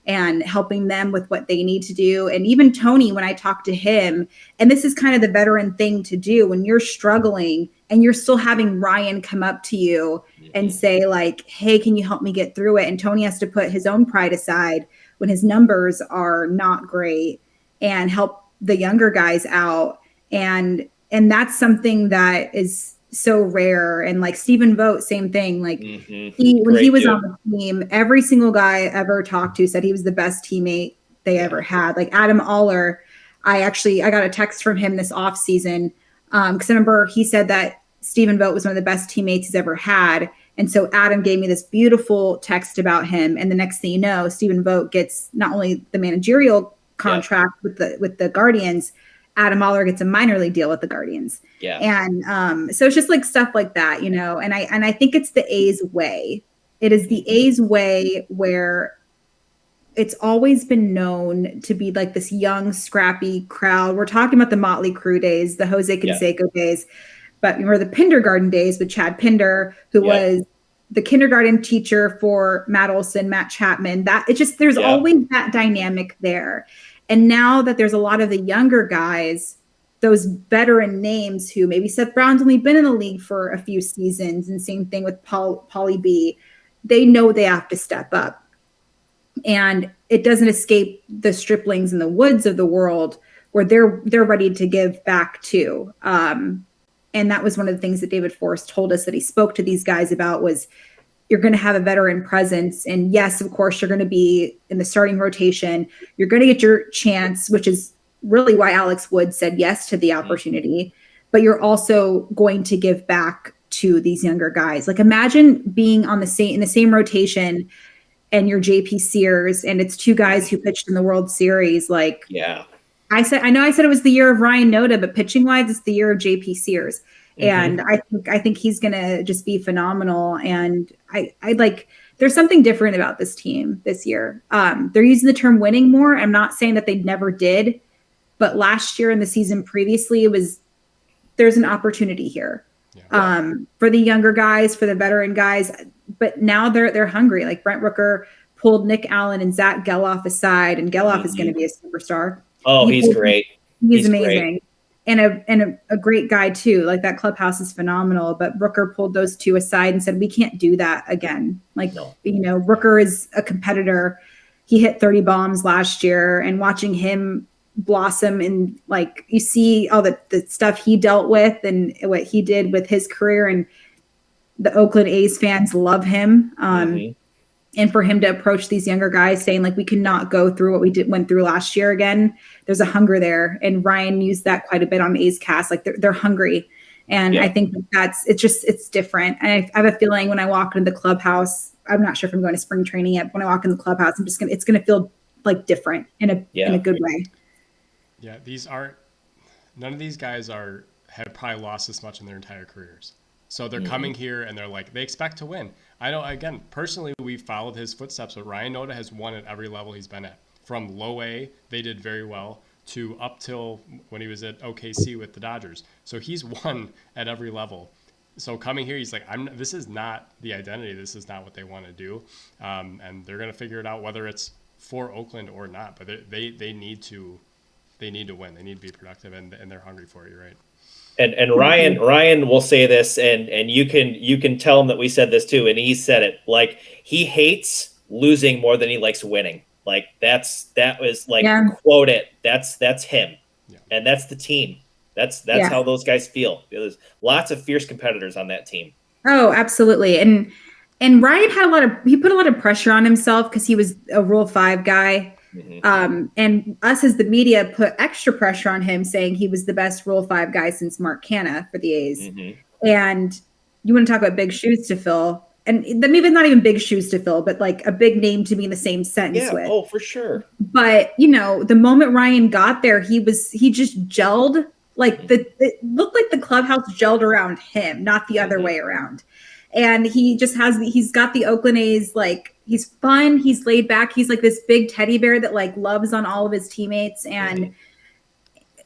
and helping them with what they need to do. And even Tony, when I talked to him, and this is kind of the veteran thing to do when you're struggling and you're still having Ryan come up to you and say hey, can you help me get through it? And Tony has to put his own pride aside when his numbers are not great and help the younger guys out. And that's something that is so rare. And Stephen Vogt, same thing. When he was on the team, every single guy I ever talked to said he was the best teammate they ever had. Adam Aller, I got a text from him this off season because I remember he said that Stephen Vogt was one of the best teammates he's ever had. And so Adam gave me this beautiful text about him. And the next thing you know, Stephen Vogt gets not only the managerial contract with the Guardians, Adam Aller gets a minor league deal with the Guardians. Yeah. And so it's just stuff like that, and I think it's the A's way. It is the A's way where it's always been known to be this young, scrappy crowd. We're talking about the Motley Crue days, the Jose Canseco days, but we were the Pindergarten days with Chad Pinder, who was the kindergarten teacher for Matt Olson, Matt Chapman. That it's just there's always that dynamic there. And now that there's a lot of the younger guys, those veteran names who maybe Seth Brown's only been in the league for a few seasons, and same thing with Paulie B, they know they have to step up. And it doesn't escape the Striplings and the Woods of the world where they're ready to give back too. And that was one of the things that David Force told us that he spoke to these guys about was you're going to have a veteran presence. And yes, of course, you're going to be in the starting rotation. You're going to get your chance, which is really why Alex Wood said yes to the opportunity. But you're also going to give back to these younger guys. Imagine being in the same rotation and you're JP Sears and it's 2 guys who pitched in the World Series. I know I said it was the year of Ryan Noda, but pitching wise, it's the year of JP Sears. And I think he's going to just be phenomenal. And I there's something different about this team this year. They're using the term winning more. I'm not saying that they never did, but last year and the season previously, there's an opportunity here for the younger guys, for the veteran guys. But now they're hungry. Brent Rooker pulled Nick Allen and Zach Geloff aside, and Geloff is going to be a superstar. Oh, he's great. He's amazing. Great. And a great guy too. That clubhouse is phenomenal. But Rooker pulled those 2 aside and said, we can't do that again. Rooker is a competitor. He hit 30 bombs last year, and watching him blossom and you see all the stuff he dealt with and what he did with his career. And the Oakland A's fans love him. And for him to approach these younger guys saying like, we cannot go through what we went through last year again. There's a hunger there. And Ryan used that quite a bit on A's Cast. Like they're hungry. And I think it's different. And I have a feeling when I walk into the clubhouse, I'm not sure if I'm going to spring training yet, but when I walk in the clubhouse, it's going to feel like different in a good way. Yeah. None of these guys have probably lost this much in their entire careers. So they're coming here and they're like, they expect to win. I know, again, personally, we followed his footsteps, but Ryan Noda has won at every level he's been at. From low A, they did very well, to up till when he was at OKC with the Dodgers. So he's won at every level. So coming here, he's like, this is not the identity. This is not what they want to do. And they're going to figure it out whether it's for Oakland or not. But they need to win. They need to be productive, and they're hungry for it. You're right. And Ryan will say this, and you can tell him that we said this too, and he said it. Like, he hates losing more than he likes winning. Like that was like, quote it. That's him, and that's the team. That's how those guys feel. There's lots of fierce competitors on that team. Oh, absolutely. And Ryan he put a lot of pressure on himself because he was a Rule 5 guy. And us as the media put extra pressure on him, saying he was the best Rule 5 guy since Mark Canha for the A's. And you want to talk about big shoes to fill, and maybe not even big shoes to fill, but like a big name to be in the same sentence with. Oh, for sure. But the moment Ryan got there, he just gelled. Like it looked like the clubhouse gelled around him, not the other way around. And he's got the Oakland A's, like, he's fun, he's laid back, he's like this big teddy bear that like loves on all of his teammates.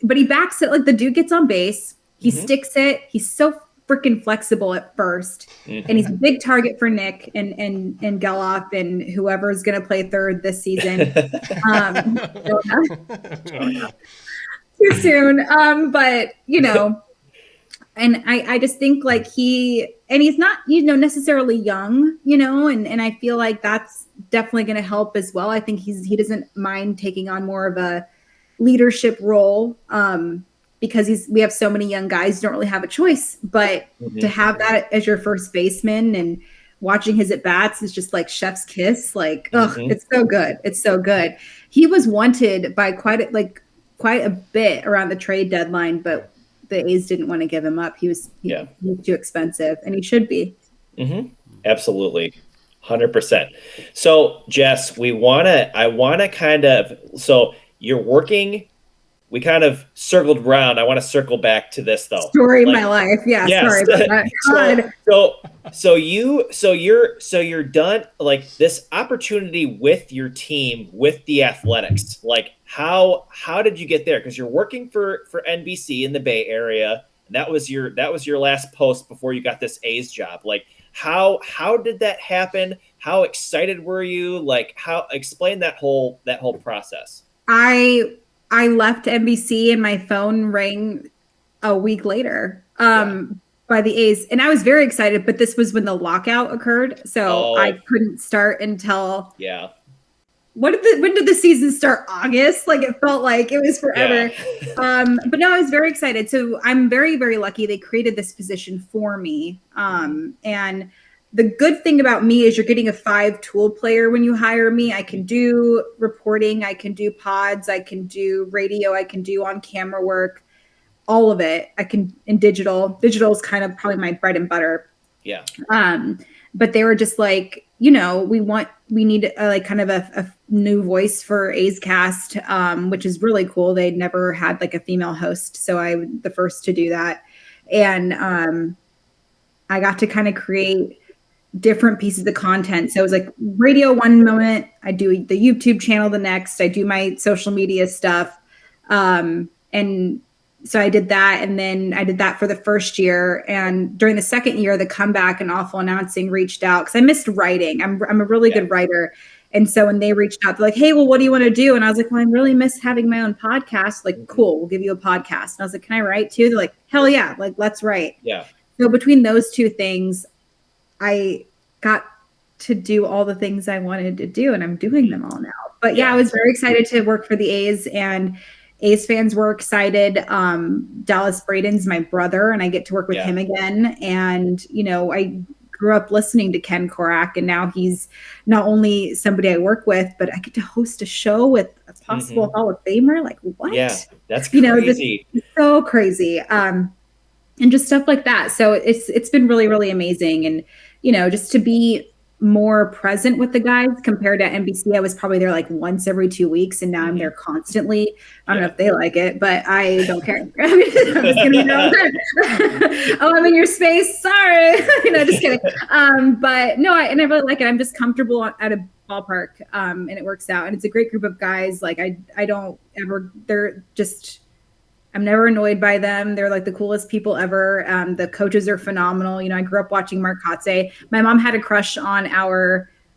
But he backs it, like the dude gets on base, he sticks it, he's so freaking flexible at first. And he's a big target for Nick and Geloff and whoever's gonna play third this season. Too soon. But and I just think like he's not, necessarily young, and I feel like that's definitely going to help as well. I think he doesn't mind taking on more of a leadership role, because we have so many young guys who don't really have a choice, but to have that as your first baseman and watching his at bats is just like chef's kiss. Like, it's so good. It's so good. He was wanted by quite a bit around the trade deadline, but the A's didn't want to give him up. He was too expensive, and he should be. Absolutely. 100%. So Jess, so you're working, we kind of circled around. I want to circle back to this though. Story of my life. Yeah. Sorry about that. So you're done, like this opportunity with your team, with the Athletics, like how did you get there? Because you're working for NBC in the Bay Area. And that was your last post before you got this A's job. Like how did that happen? How excited were you? Like explain that whole process. I left NBC and my phone rang a week later by the A's. And I was very excited, but this was when the lockout occurred. So I couldn't start until when did the season start? August? Like it felt like it was forever. But no, I was very excited. So I'm very, very lucky they created this position for me. And the good thing about me is you're getting a 5-tool player when you hire me. I can do reporting, I can do pods, I can do radio, I can do on camera work, all of it. I can in digital. Digital is kind of probably my bread and butter. Yeah. But they were just like, we need like kind of a new voice for A's Cast, which is really cool. They'd never had like a female host, so I was the first to do that, and I got to kind of create different pieces of content. So it was like radio one moment, I do the YouTube channel the next, I do my social media stuff. And so I did that. And then I did that for the first year. And during the second year, the Comeback and Awful Announcing reached out because I missed writing. I'm a really good writer. And so when they reached out, they're like, hey, well, what do you want to do? And I was like, well, I really miss having my own podcast. Like, cool, we'll give you a podcast. And I was like, can I write too? They're like, hell yeah, like, let's write. Yeah. So between those two things, I got to do all the things I wanted to do, and I'm doing them all now. But yeah, I was very excited to work for the A's, and A's fans were excited. Dallas Braden's my brother, and I get to work with him again. And, grew up listening to Ken Korak, and now he's not only somebody I work with, but I get to host a show with a possible Hall of Famer. Like, what? Yeah, that's crazy. This is so crazy. And just stuff like that. So it's been really, really amazing. And, just to be more present with the guys compared to NBC. I was probably there like once every 2 weeks, and now I'm there constantly. I don't know if they like it, but I don't care. I'm just gonna be oh, I'm in your space. Sorry, just kidding. But no, I really like it. I'm just comfortable at a ballpark, and it works out. And it's a great group of guys. Like I don't ever. They're just. I'm never annoyed by them. They're like the coolest people ever. The coaches are phenomenal. I grew up watching Mark Kotze. My mom had a crush on I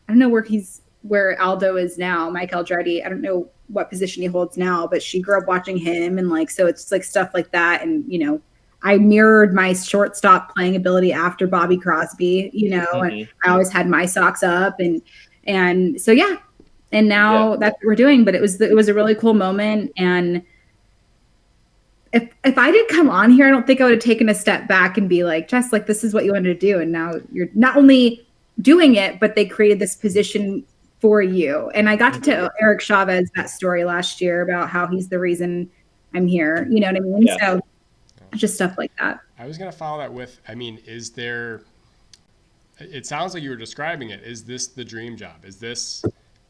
don't know where Aldo is now, Mike Eldretti. I don't know what position he holds now, but she grew up watching him. And so it's like stuff like that. And, I mirrored my shortstop playing ability after Bobby Crosby, and I always had my socks up and so, yeah. And now that's what we're doing, but it was a really cool moment. And if I did come on here, I don't think I would have taken a step back and be like, Jess, like, this is what you wanted to do. And now you're not only doing it, but they created this position for you. And I got to tell Eric Chavez that story last year about how he's the reason I'm here. You know what I mean? Yeah. So just stuff like that. I was going to follow that with, it sounds like you were describing it. Is this the dream job? Is this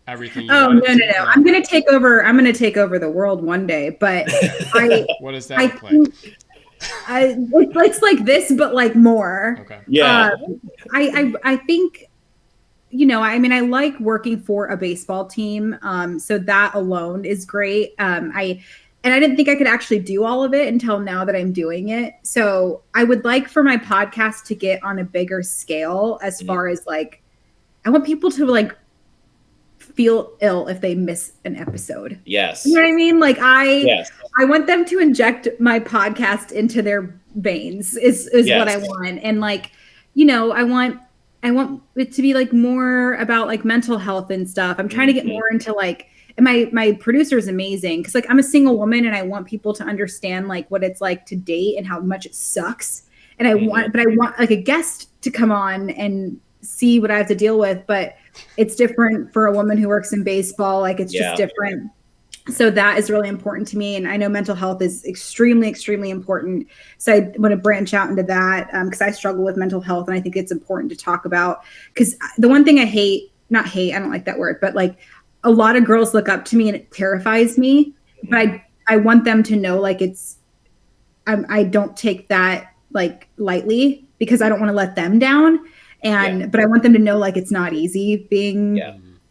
everything? No. I'm going to take over the world one day, but what does that look like? It's like this, but like more. Okay. Yeah. I think, I like working for a baseball team. So that alone is great. I didn't think I could actually do all of it until now that I'm doing it. So I would like for my podcast to get on a bigger scale as far as like, I want people to like feel ill if they miss an episode. Yes. You know what I mean? Like I want them to inject my podcast into their veins is what I want. And like, I want it to be like more about like mental health and stuff. I'm trying to get more into like, and my producer is amazing because like I'm a single woman and I want people to understand like what it's like to date and how much it sucks. And I want like a guest to come on and see what I have to deal with, but it's different for a woman who works in baseball. Like it's just different. So that is really important to me. And I know mental health is extremely, extremely important. So I want to branch out into that because I struggle with mental health. And I think it's important to talk about because the one thing I don't like that word, but like a lot of girls look up to me and it terrifies me, but I want them to know like I don't take that like lightly because I don't want to let them down. But I want them to know like it's not easy being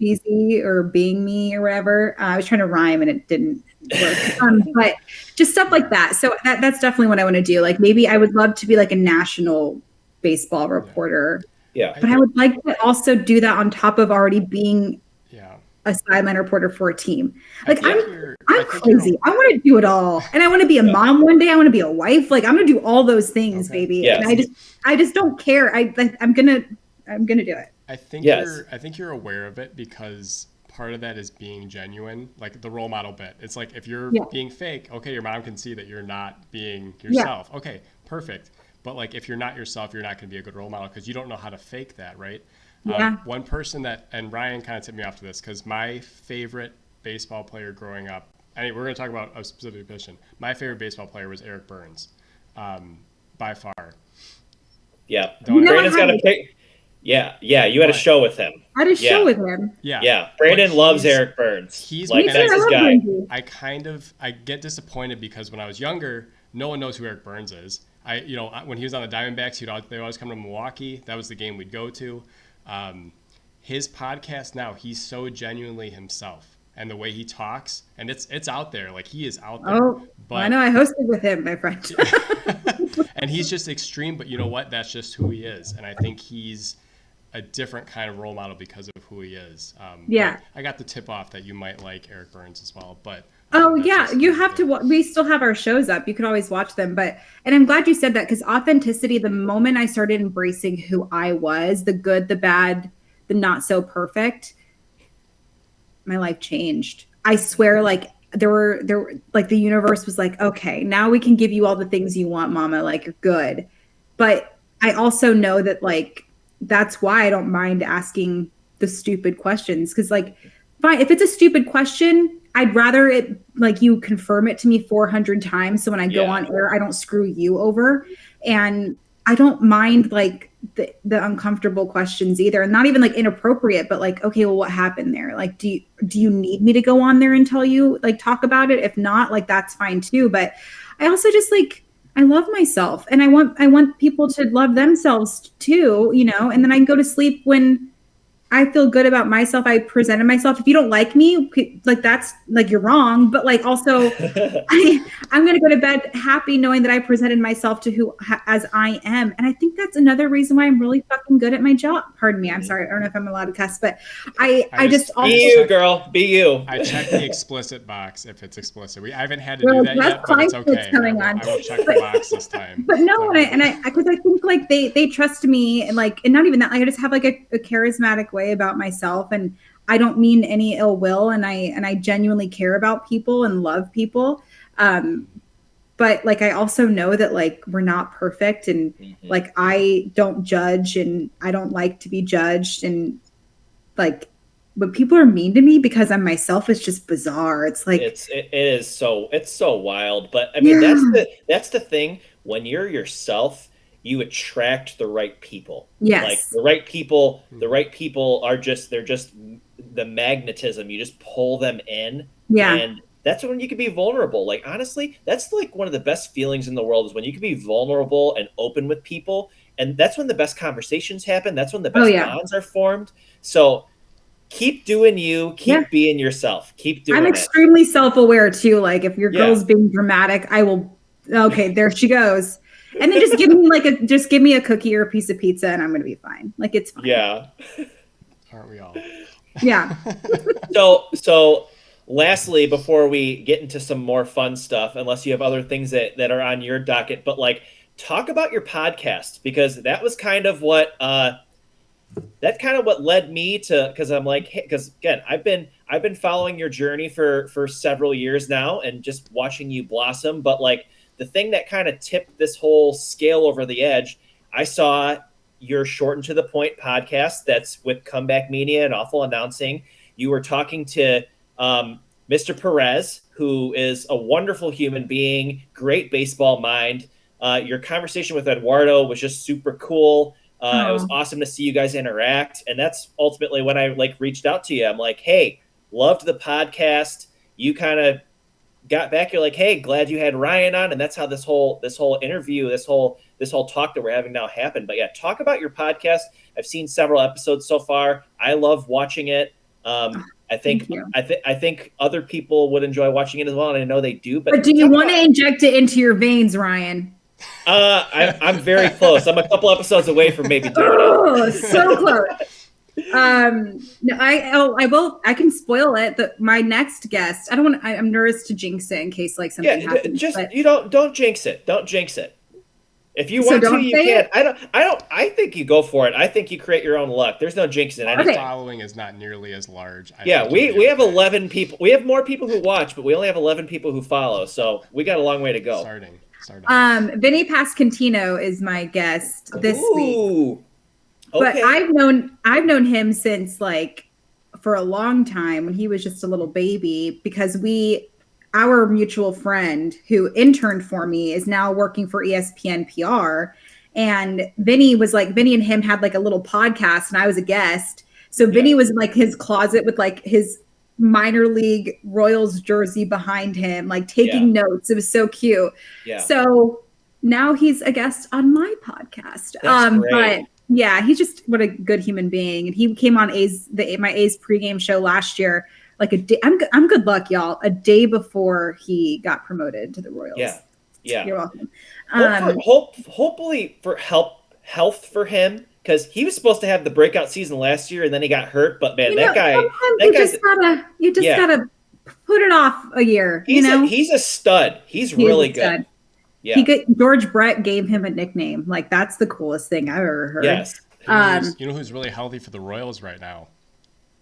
easy or being me or whatever. I was trying to rhyme and it didn't work. But just stuff like that. So that's definitely what I want to do. Like maybe I would love to be like a national baseball reporter. Yeah. But I would like to also do that on top of already being a sideline reporter for a team. Like I'm crazy. I want to do it all. And I want to be a mom one day. I want to be a wife. Like I'm going to do all those things, baby. Yes. And I just don't care. I'm going to do it. I think you're aware of it because part of that is being genuine, like the role model bit. It's like if you're being fake, okay, your mom can see that you're not being yourself. Yeah. Okay, perfect. But like if you're not yourself, you're not going to be a good role model because you don't know how to fake that, right? Yeah. One person and Ryan kind of tipped me off to this because my favorite baseball player growing up, we're going to talk about a specific position. My favorite baseball player was Eric Burns, by far. Yeah. Brandon's got a pick. Yeah. You had a show with him. I had a show with him. Yeah. Brandon loves Eric Burns. He's like, that's his guy. I get disappointed because when I was younger, no one knows who Eric Burns is. When he was on the Diamondbacks, they always come to Milwaukee. That was the game we'd go to. His podcast now, he's so genuinely himself and the way he talks, and it's out there. Like he is out there. Oh, but I know I hosted with him, my friend. And he's just extreme, but you know what? That's just who he is. And I think he's a different kind of role model because of who he is. I got the tip off that you might like Eric Burns as well, but you have to. We still have our shows up. You can always watch them. And I'm glad you said that because authenticity, the moment I started embracing who I was, the good, the bad, the not so perfect, my life changed. I swear, like there like the universe was like, okay, now we can give you all the things you want, mama. Like you're good. But I also know that like that's why I don't mind asking the stupid questions. Cause like, fine, if it's a stupid question, I'd rather it like you confirm it to me 400 times. So when I go on air, I don't screw you over. And I don't mind like the uncomfortable questions either. And not even like inappropriate, but like, okay, well, what happened there? Like, do you need me to go on there and tell you, like, talk about it? If not, like, that's fine too. But I also just like, I love myself, and I want people to love themselves too, you know, and then I can go to sleep when I feel good about myself. I presented myself. If you don't like me, like that's like you're wrong. But like also, I'm gonna go to bed happy knowing that I presented myself to who as I am. And I think that's another reason why I'm really fucking good at my job. Pardon me. I'm sorry. I don't know if I'm allowed to cuss, but I just also, be you, girl. Be you. I check the explicit box if it's explicit. I haven't had to do that yet, but it's okay. I will check the box this time. But no, so. and I because I think like they trust me, and like, and not even that. Like I just have like a charismatic way about myself, and I don't mean any ill will, and I genuinely care about people and love people, but like I also know that like we're not perfect, and like I don't judge, and I don't like to be judged, and like when people are mean to me because I'm myself, it's just bizarre. It's like it's so wild. But I mean, that's the thing. When you're yourself, you attract the right people. Yes. Like the right people are they're just the magnetism. You just pull them in. Yeah. And that's when you can be vulnerable. Like, honestly, that's like one of the best feelings in the world is when you can be vulnerable and open with people. And that's when the best conversations happen. That's when the best bonds are formed. So keep doing you, keep being yourself, keep doing it. I'm extremely self-aware too. Like if your girl's being dramatic, I will, okay, there she goes. And then just give me a cookie or a piece of pizza and I'm going to be fine. Like it's fine. Yeah. Aren't we all? Yeah. So lastly, before we get into some more fun stuff, unless you have other things that are on your docket, but like talk about your podcast, because that was kind of what, what led me to, cause I'm like, hey, cause again, I've been following your journey for several years now and just watching you blossom. But like, the thing that kind of tipped this whole scale over the edge, I saw your Shortened to the Point podcast that's with Comeback Media and Awful Announcing. You were talking to Mr. Perez, who is a wonderful human being, great baseball mind. Your conversation with Eduardo was just super cool. It was awesome to see you guys interact. And that's ultimately when I like reached out to you. I'm like, hey, loved the podcast. You kind of got back, you're like, hey, glad you had Ryan on, and that's how this whole interview, this whole talk that we're having now happened. But yeah, talk about your podcast. I've seen several episodes so far. I love watching it. I think other people would enjoy watching it as well, and I know they do. But do you want to inject it into your veins, Ryan? I'm very close. I'm a couple episodes away from maybe doing it. So close. No, I can spoil it. My next guest, I'm nervous to jinx it in case like something happens. You don't jinx it. Don't jinx it. If you want to, you can. I think you go for it. I think you create your own luck. There's no jinxing. Our following is not nearly as large. We have 11 people. We have more people who watch, but we only have 11 people who follow. So we got a long way to go. Starting. Vinny Pascantino is my guest this week. Okay. But I've known him since like for a long time when he was just a little baby, because our mutual friend who interned for me is now working for ESPN PR. And Vinny and him had like a little podcast and I was a guest. So Vinny was in like his closet with like his minor league Royals jersey behind him, like taking notes. It was so cute. Yeah. So now he's a guest on my podcast. That's great. But yeah, he's just what a good human being. And he came on my A's pregame show last year, like a day. I'm good luck, y'all. A day before he got promoted to the Royals. Yeah. You're welcome. Hopefully for health for him, because he was supposed to have the breakout season last year and then he got hurt. But man, you just gotta put it off a year. He's a stud. He's really good. Stud. Yeah. George Brett gave him a nickname. Like that's the coolest thing I've ever heard. Yes. You know who's really healthy for the Royals right now?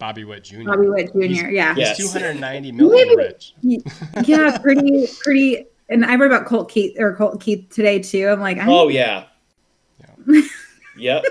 Bobby Witt Jr. He's 290 million rich. Yeah, pretty. And I read about Colt Keith today too. I'm like, yeah. Yep.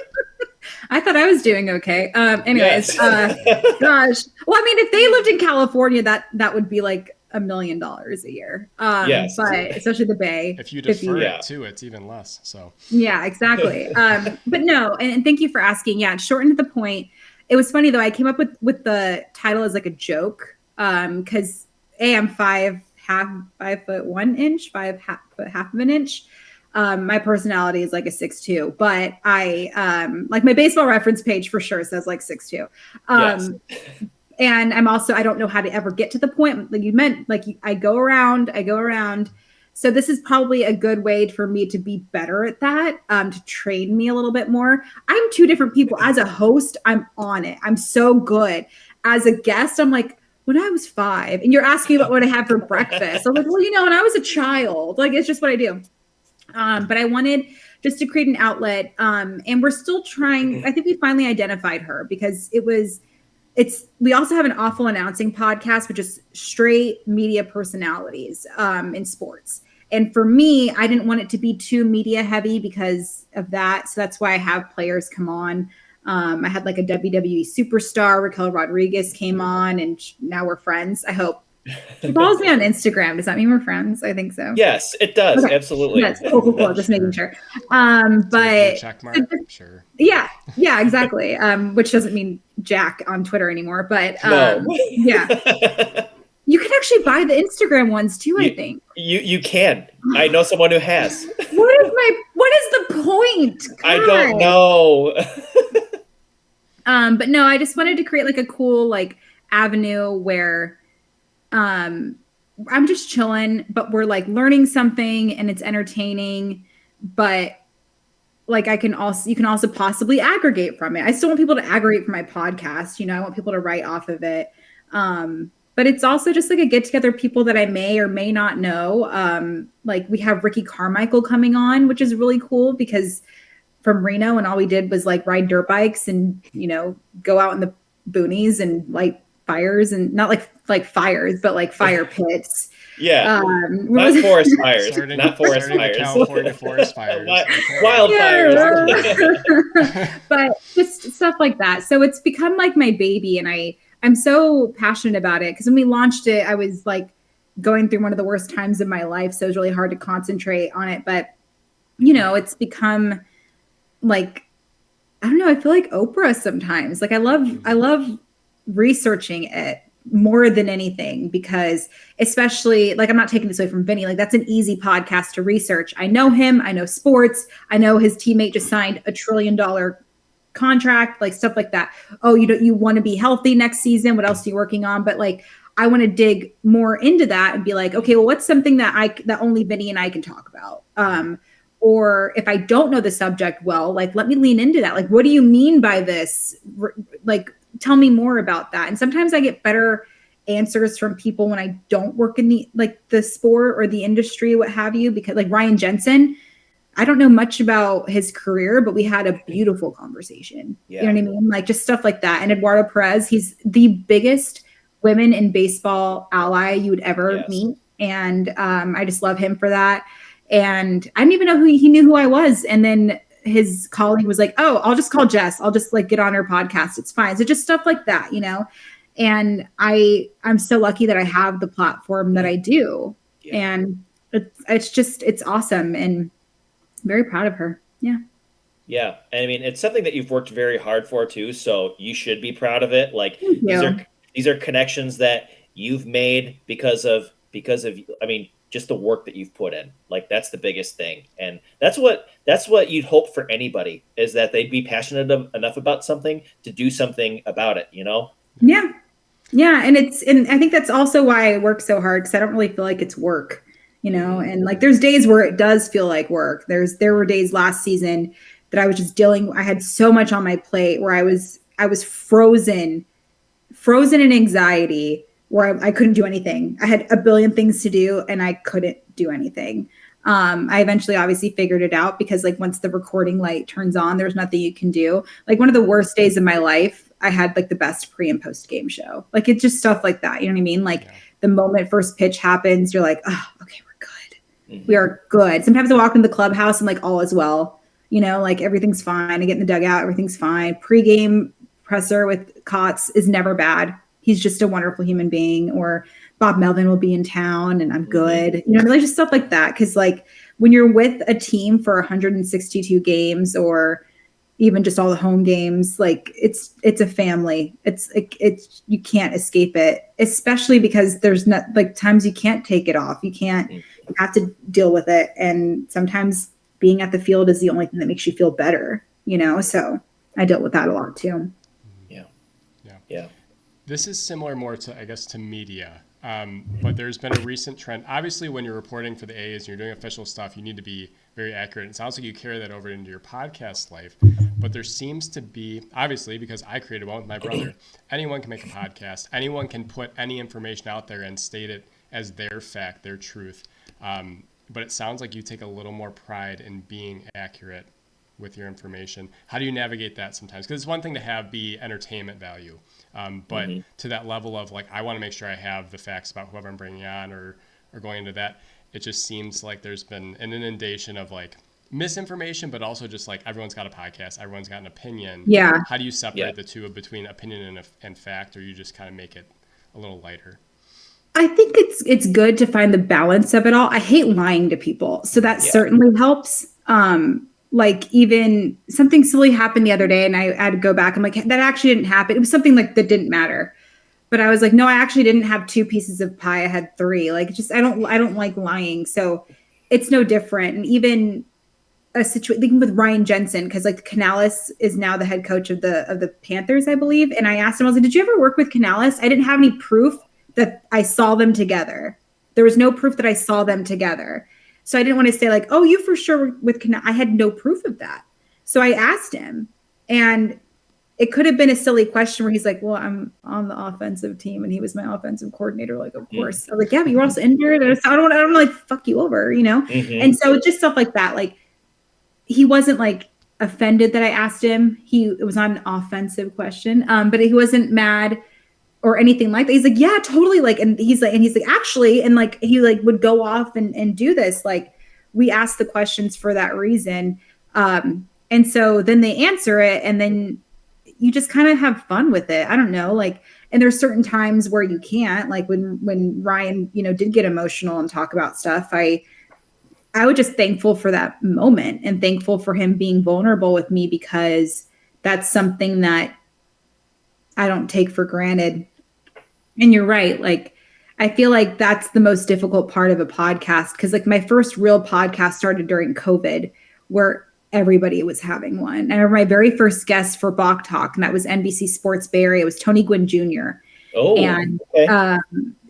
I thought I was doing okay. Anyways, Yes. gosh. Well, I mean, if they lived in California, that would be like $1 million a year. Yes. But especially the Bay. If you defer Yeah. it too, it's even less. So Yeah, exactly. But no, and thank you for asking. Yeah, shortened to the point. It was funny though. I came up with the title as like a joke because I'm 5'1" 5 of an inch. My personality is like a 6'2", but I like my baseball reference page for sure says like 6'2". Yes. And I don't know how to ever get to the point. Like you meant, like I go around. So this is probably a good way for me to be better at that, to train me a little bit more. I'm two different people. As a host, I'm on it. I'm so good. As a guest, I'm like, when I was 5, and you're asking about what I had for breakfast. I'm like, well, when I was a child, like, it's just what I do. But I wanted just to create an outlet. And we're still trying. I think we finally identified her because we also have an awful announcing podcast, which is straight media personalities in sports. And for me, I didn't want it to be too media heavy because of that. So that's why I have players come on. I had like a WWE superstar, Raquel Rodriguez came on, and now we're friends. I hope. She follows me on Instagram. Does that mean we're friends? I think so. Yes, it does. Okay. Absolutely. Yes. Cool. Just making sure. But check mark, sure. Yeah, exactly. Which doesn't mean Jack on Twitter anymore, but No. Yeah. You can actually buy the Instagram ones too, I think. You can. I know someone who has. What is the point? God. I don't know. But no, I just wanted to create like a cool like avenue where I'm just chilling, but we're like learning something and it's entertaining, but like you can also possibly aggregate from it. I still want people to aggregate from my podcast. I want people to write off of it. But it's also just like a get together people that I may or may not know. Like we have Ricky Carmichael coming on, which is really cool because from Reno, and all we did was like ride dirt bikes and, go out in the boonies and light fires, and not like fires, but like fire pits. Yeah. Not forest fires. Not forest fires. California forest fires. Wildfires. But just stuff like that. So it's become like my baby, and I'm so passionate about it because when we launched it, I was like going through one of the worst times of my life. So it was really hard to concentrate on it. But, it's become like, I don't know, I feel like Oprah sometimes. Like I love researching it more than anything, because especially like, I'm not taking this away from Vinny, like that's an easy podcast to research. I know him, I know sports, I know his teammate just signed $1 trillion contract, like stuff like that. Oh, you want to be healthy next season, what else are you working on? But like I want to dig more into that and be like, okay, well, what's something that only Vinny and I can talk about? Or if I don't know the subject well, like let me lean into that. Like, what do you mean by this? Like, tell me more about that. And sometimes I get better answers from people when I don't work in the sport or the industry, what have you, because like Ryan Jensen, I don't know much about his career, but we had a beautiful conversation. Yeah. You know what I mean? Like just stuff like that. And Eduardo Perez, he's the biggest women in baseball ally you would ever meet. And I just love him for that. And I didn't even know he knew who I was. And then his colleague was like, oh, I'll just call Jess. I'll just like get on her podcast. It's fine. So just stuff like that, and I'm so lucky that I have the platform that I do. Yeah. And it's awesome. And very proud of her. Yeah. Yeah. And I mean, it's something that you've worked very hard for too. So you should be proud of it. Like these are connections that you've made because of, I mean, just the work that you've put in. Like that's the biggest thing. And that's what you'd hope for anybody, is that they'd be passionate enough about something to do something about it, Yeah. Yeah. And I think that's also why I work so hard, because I don't really feel like it's work, and like there's days where it does feel like work. There were days last season that I was just I had so much on my plate where I was frozen in anxiety, where I couldn't do anything. I had a billion things to do and I couldn't do anything. I eventually obviously figured it out, because like once the recording light turns on, there's nothing you can do. Like one of the worst days of my life, I had like the best pre and post game show. Like it's just stuff like that. You know what I mean? Like the moment first pitch happens, you're like, oh, okay, we're good. Mm-hmm. We are good. Sometimes I walk in the clubhouse and like all is well. Like everything's fine. I get in the dugout, everything's fine. Pre-game presser with Kotz is never bad. He's just a wonderful human being. Or Bob Melvin will be in town and I'm good. Like just stuff like that. Cause like when you're with a team for 162 games or even just all the home games, like it's a family. It's you can't escape it, especially because there's not like times you can't take it off. You have to deal with it. And sometimes being at the field is the only thing that makes you feel better, So I dealt with that a lot too. Yeah. This is similar more to, I guess, to media. But there's been a recent trend. Obviously, when you're reporting for the A's and you're doing official stuff, you need to be very accurate. It sounds like you carry that over into your podcast life. But there seems to be, obviously, because I created one with my brother, anyone can make a podcast. Anyone can put any information out there and state it as their fact, their truth. But it sounds like you take a little more pride in being accurate with your information. How do you navigate that sometimes? Because it's one thing to be entertainment value. But to that level of like, I want to make sure I have the facts about whoever I'm bringing on or going into that. It just seems like there's been an inundation of like misinformation, but also just like everyone's got a podcast, everyone's got an opinion. Yeah. How do you separate the two between opinion and fact, or you just kind of make it a little lighter? I think it's good to find the balance of it all. I hate lying to people, so that certainly helps. Like even something silly happened the other day and I had to go back. I'm like, that actually didn't happen. It was something like that didn't matter. But I was like, no, I actually didn't have 2 pieces of pie. I had 3. Like just, I don't like lying. So it's no different. And even a situation with Ryan Jensen, cause like Canales is now the head coach of the Panthers, I believe. And I asked him, I was like, did you ever work with Canales? I didn't have any proof that I saw them together. There was no proof that I saw them together. So I didn't want to say like, oh, you for sure with Canales. I had no proof of that. So I asked him, and it could have been a silly question where he's like, well, I'm on the offensive team and he was my offensive coordinator. Like, of course. I was like, yeah, but you were also injured. I don't want to like fuck you over, And so it's just stuff like that. Like he wasn't like offended that I asked him. It was not an offensive question, but he wasn't mad or anything like that. He's like, yeah, totally. Like, and he's like, actually, and like, he like would go off and do this. Like we asked the questions for that reason. And so then they answer it and then you just kind of have fun with it. I don't know. Like, and there's certain times where you can't, like when Ryan, did get emotional and talk about stuff, I was just thankful for that moment and thankful for him being vulnerable with me, because that's something that I don't take for granted. And you're right. Like, I feel like that's the most difficult part of a podcast. Cause like my first real podcast started during COVID, where everybody was having one. And I remember my very first guest for Bach Talk, and that was NBC Sports Bay Area. It was Tony Gwynn Jr. Oh, and, okay.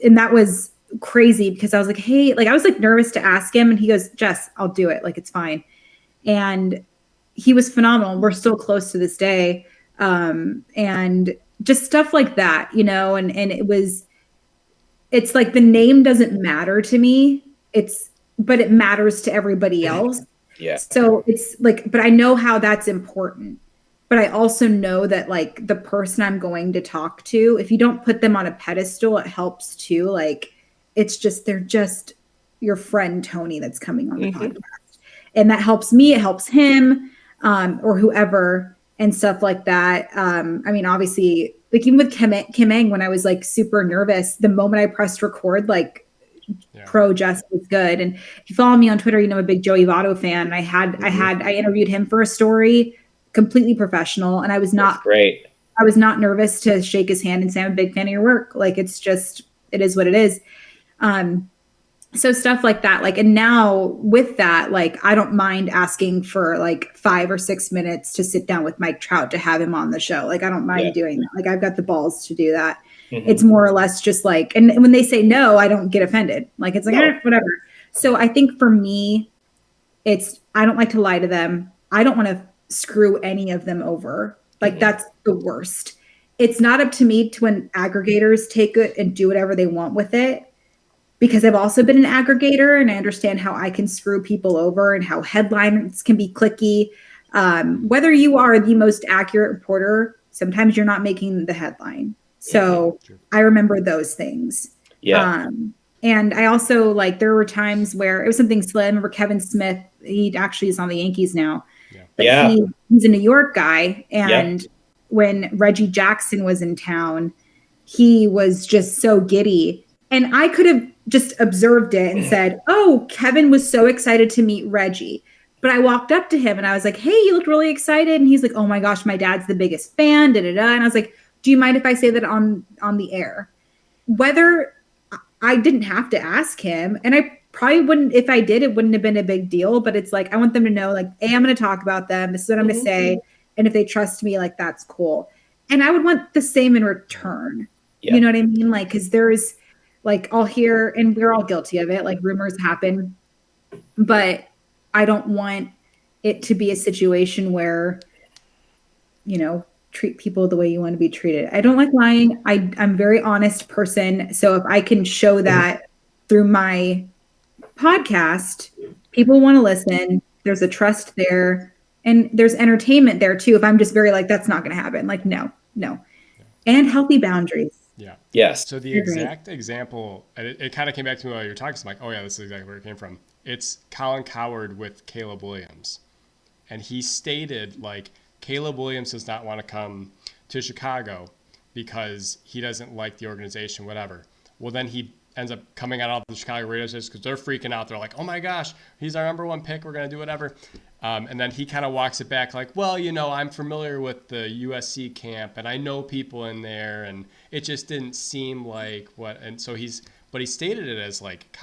And that was crazy because I was like, hey, like I was like nervous to ask him, and he goes, Jess, I'll do it. Like, it's fine. And he was phenomenal. We're still close to this day. And just stuff like that, and it's like the name doesn't matter to me. But it matters to everybody else. Yeah. So it's like, but I know how that's important. But I also know that like the person I'm going to talk to, if you don't put them on a pedestal, it helps too. Like they're just your friend Tony that's coming on the podcast. And that helps me, it helps him, or whoever and stuff like that. I mean, obviously, like even with Kim Eng, when I was like super nervous, the moment I pressed record, like pro Jess was good. And if you follow me on Twitter, I'm a big Joey Votto fan. I interviewed him for a story, completely professional. And I was not great. I was not nervous to shake his hand and say, I'm a big fan of your work. Like, it is what it is. So stuff like that, like, and now with that, like, I don't mind asking for like 5 or 6 minutes to sit down with Mike Trout to have him on the show. Like, I don't mind doing that. Like, I've got the balls to do that. It's more or less just like, and when they say no, I don't get offended. Like, it's like, whatever. So I think for me, I don't like to lie to them. I don't want to screw any of them over. Like, that's the worst. It's not up to me to when aggregators take it and do whatever they want with it. Because I've also been an aggregator and I understand how I can screw people over and how headlines can be clicky. Whether you are the most accurate reporter, sometimes you're not making the headline. So I remember those things. Yeah. And I also, like, there were times where it was something slim. I remember Kevin Smith, he actually is on the Yankees now. Yeah. but Yeah. he's a New York guy. And Yep. when Reggie Jackson was in town, he was just so giddy. And I could have just observed it and said, oh, Kevin was so excited to meet Reggie. But I walked up to him and I was like, hey, you look really excited. And he's like, oh my gosh, my dad's the biggest fan. Da, da, da. And I was like, do you mind if I say that on the air? Whether I didn't have to ask him, and I probably wouldn't, if I did, it wouldn't have been a big deal. But it's like, I want them to know, like, hey, I'm going to talk about them. This is what I'm going to say. And if they trust me, like, that's cool. And I would want the same in return. Yeah. You know what I mean? Like, because there's, like, I'll hear, and we're all guilty of it, like, rumors happen. But I don't want it to be a situation where, you know, treat people the way you want to be treated. I don't like lying. I'm a very honest person. So if I can show that through my podcast, people want to listen. There's a trust there. And there's entertainment there too. If I'm just very like, that's not going to happen. Like, no. And healthy boundaries. Yeah. Yes. So the exact example, it kind of came back to me while you were talking. So I'm like, oh yeah, this is exactly where it came from. It's Colin Cowherd with Caleb Williams. And he stated, like, Caleb Williams does not want to come to Chicago because he doesn't like the organization, whatever. Well, then he ends up coming out of the Chicago radio station because they're freaking out. They're like, oh my gosh, he's our number one pick. We're going to do whatever. And then he kind of walks it back like, well, you know, I'm familiar with the USC camp and I know people in there and it just didn't seem like what. And so but he stated it as like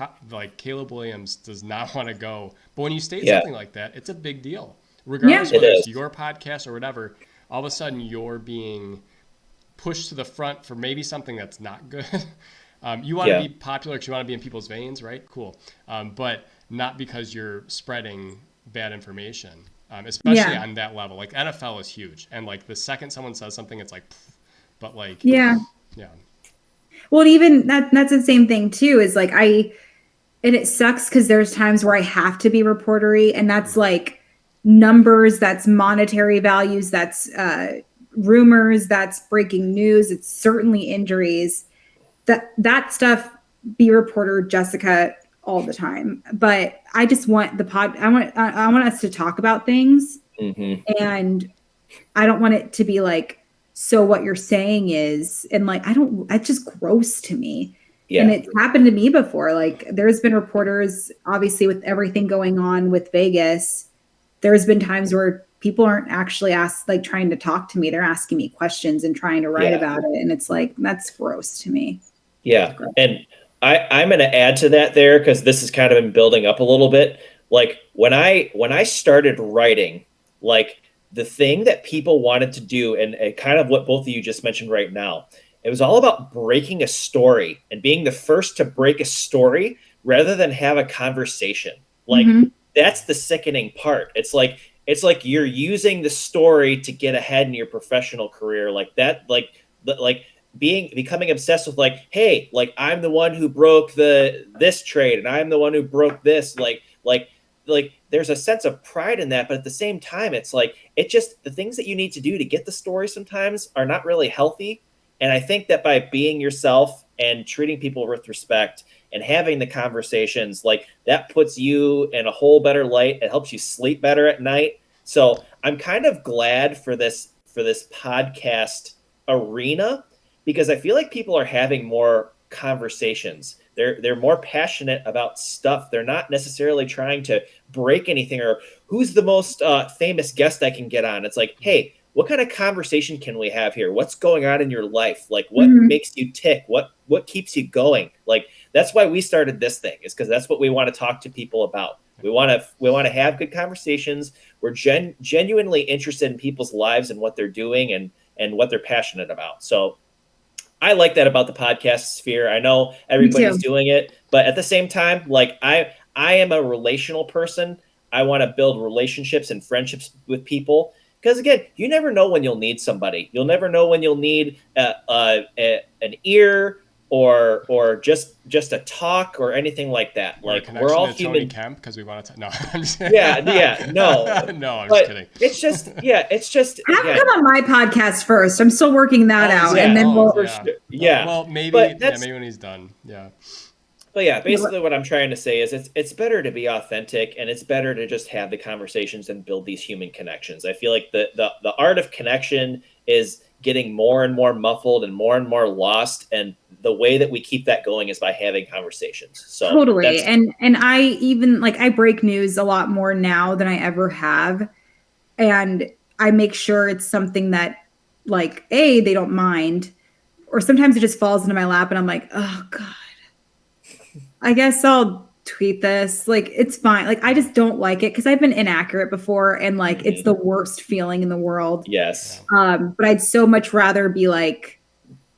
Caleb Williams does not want to go. But when you state something like that, it's a big deal. Regardless whether it's your podcast or whatever, all of a sudden you're being pushed to the front for maybe something that's not good. You want to be popular because you want to be in people's veins, right? Cool. But not because you're spreading bad information, especially on that level. Like NFL is huge. And like the second someone says something, it's like, but like, yeah. Well, even that's the same thing too, is like and it sucks because there's times where I have to be reportery and that's like numbers, that's monetary values, that's rumors, that's breaking news. It's certainly injuries. That stuff, be reporter Jessica all the time. But I just want I want us to talk about things. And I don't want it to be like, so what you're saying is, and like, it's just gross to me. And it's happened to me before. Like there's been reporters, obviously with everything going on with Vegas, there's been times where people aren't actually trying to talk to me. They're asking me questions and trying to write about it. And it's like, that's gross to me. Yeah. And I'm going to add to that there because this has kind of been building up a little bit. Like when I started writing, like the thing that people wanted to do and kind of what both of you just mentioned right now, it was all about breaking a story and being the first to break a story rather than have a conversation. Like that's the sickening part. It's like you're using the story to get ahead in your professional career like that, like becoming obsessed with like, hey, like I'm the one who broke this trade and I'm the one who broke this, like there's a sense of pride in that. But at the same time, it's like, the things that you need to do to get the story sometimes are not really healthy. And I think that by being yourself and treating people with respect and having the conversations, like that puts you in a whole better light. It helps you sleep better at night. So I'm kind of glad for this podcast arena, because I feel like people are having more conversations. They're more passionate about stuff. They're not necessarily trying to break anything or who's the most famous guest I can get on. It's like, hey, what kind of conversation can we have here? What's going on in your life? Like what makes you tick? What keeps you going? Like that's why we started this thing, is because that's what we want to talk to people about. We want to have good conversations. We're genuinely interested in people's lives and what they're doing and what they're passionate about. So I like that about the podcast sphere. I know everybody's doing it, but at the same time, like I am a relational person. I want to build relationships and friendships with people. Because again, you never know when you'll need somebody. You'll never know when you'll need an ear or just a talk or anything like that. Like we're all human. Tony Kemp, because we want to. No, I'm just no. No, I'm just kidding. It's just. Have him come on my podcast first. I'm still working that out, and then we'll. Well, maybe when he's done. Yeah. But yeah, basically what I'm trying to say is it's better to be authentic, and it's better to just have the conversations and build these human connections. I feel like the art of connection is getting more and more muffled and more lost, and the way that we keep that going is by having conversations. So totally. And I even like I break news a lot more now than I ever have. And I make sure it's something that like they don't mind. Or sometimes it just falls into my lap and I'm like, oh God, I guess I'll tweet this. Like, it's fine. Like, I just don't like it because I've been inaccurate before and like it's the worst feeling in the world. Yes. But I'd so much rather be like,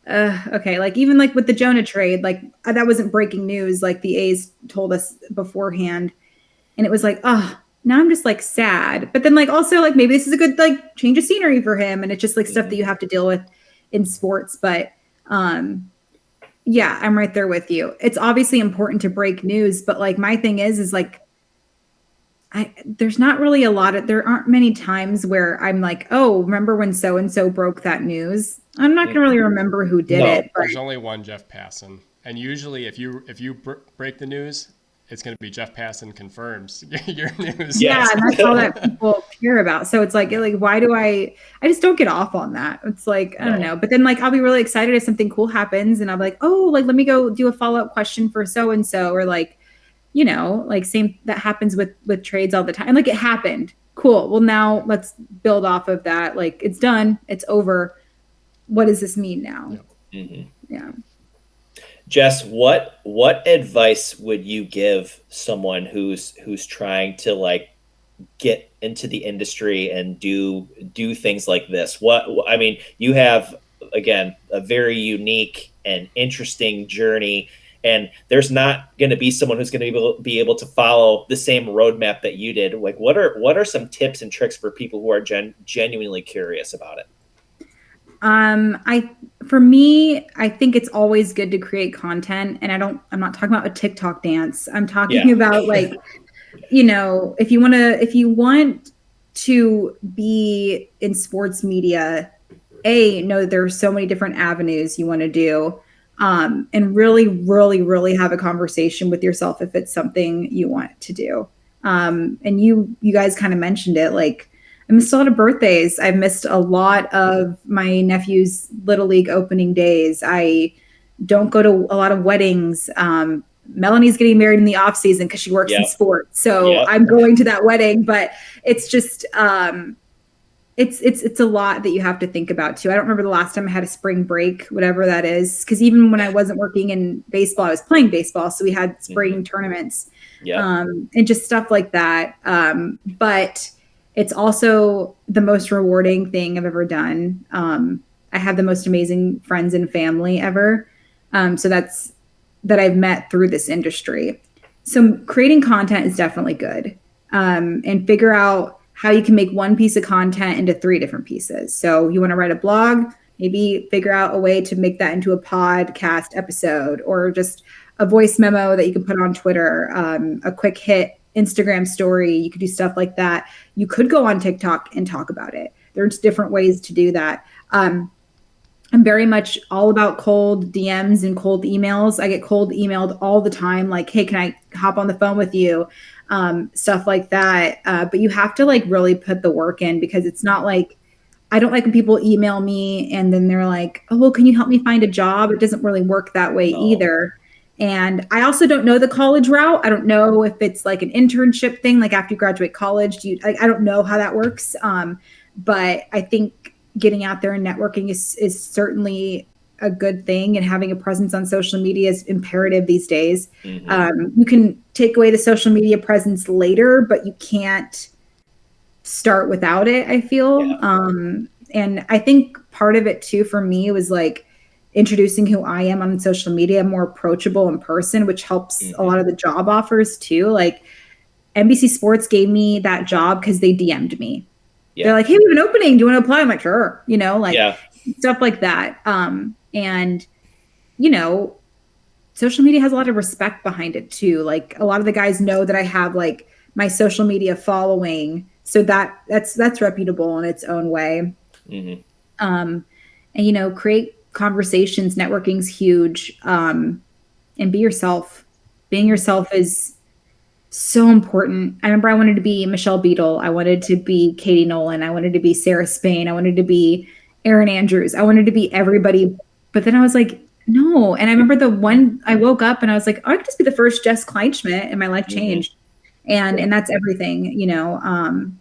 okay, like even like with the Jonah trade, like that wasn't breaking news. Like the A's told us beforehand, and it was like, oh, now I'm just like sad. But then like also like maybe this is a good like change of scenery for him, and it's just like stuff that you have to deal with in sports. But yeah, I'm right there with you. It's obviously important to break news, but like my thing is like there's not really there aren't many times where I'm like, oh, remember when so and so broke that news? I'm not gonna really remember who did it. But there's only one Jeff Passan, and usually if you break the news, it's going to be Jeff Passan confirms your news. Yeah, and that's all that people care about. So it's like why do I just don't get off on that. It's like, I don't know. But then like I'll be really excited if something cool happens and I'm like, oh, like let me go do a follow-up question for so and so, or like, you know, like same that happens with trades all the time. And like it happened. Cool. Well, now let's build off of that. Like it's done. It's over. What does this mean now? Yeah. Jess, what advice would you give someone who's trying to like get into the industry and do things like this? I mean, you have again a very unique and interesting journey, and there's not going to be someone who's going to be able to follow the same roadmap that you did. Like, what are some tips and tricks for people who are genuinely curious about it? For me, I think it's always good to create content, and I'm not talking about a TikTok dance. I'm talking about like, you know, if you want to be in sports media, know that there are so many different avenues you want to do, and really, really, really have a conversation with yourself if it's something you want to do. And you guys kind of mentioned it, like, I missed a lot of birthdays. I've missed a lot of my nephew's Little League opening days. I don't go to a lot of weddings. Melanie's getting married in the off season because she works in sports. So I'm going to that wedding, but it's just, it's a lot that you have to think about too. I don't remember the last time I had a spring break, whatever that is. Cause even when I wasn't working in baseball, I was playing baseball. So we had spring tournaments, and just stuff like that. But it's also the most rewarding thing I've ever done. I have the most amazing friends and family ever. So that I've met through this industry. So creating content is definitely good. And figure out how you can make one piece of content into 3 different pieces. So you want to write a blog, maybe figure out a way to make that into a podcast episode, or just a voice memo that you can put on Twitter, a quick hit Instagram story. You could do stuff like that. You could go on TikTok and talk about it. There's different ways to do that. I'm very much all about cold DMs and cold emails. I get cold emailed all the time. Like, hey, can I hop on the phone with you? Stuff like that. But you have to like really put the work in, because it's not like, I don't like when people email me and then they're like, oh, well, can you help me find a job? It doesn't really work that way either. And I also don't know the college route. I don't know if it's like an internship thing, like after you graduate college, I don't know how that works. But I think getting out there and networking is certainly a good thing, and having a presence on social media is imperative these days. You can take away the social media presence later, but you can't start without it, I feel. And I think part of it too, for me, was like introducing who I am on social media, more approachable in person, which helps a lot of the job offers too. Like NBC Sports gave me that job because they DM'd me. They're like, hey, we have an opening. Do you want to apply? I'm like, sure. You know, like stuff like that. And, you know, social media has a lot of respect behind it too. Like a lot of the guys know that I have like my social media following. So that's reputable in its own way. And, you know, create conversations. Networking's huge. And be yourself. being yourself is so important. I remember I wanted to be Michelle Beadle. I wanted to be Katie Nolan. I wanted to be Sarah Spain. I wanted to be Erin Andrews. I wanted to be everybody. But then I was like, no. And I remember the one I woke up and I was like, oh, I could just be the first Jess Kleinschmidt, and my life changed. And that's everything, you know.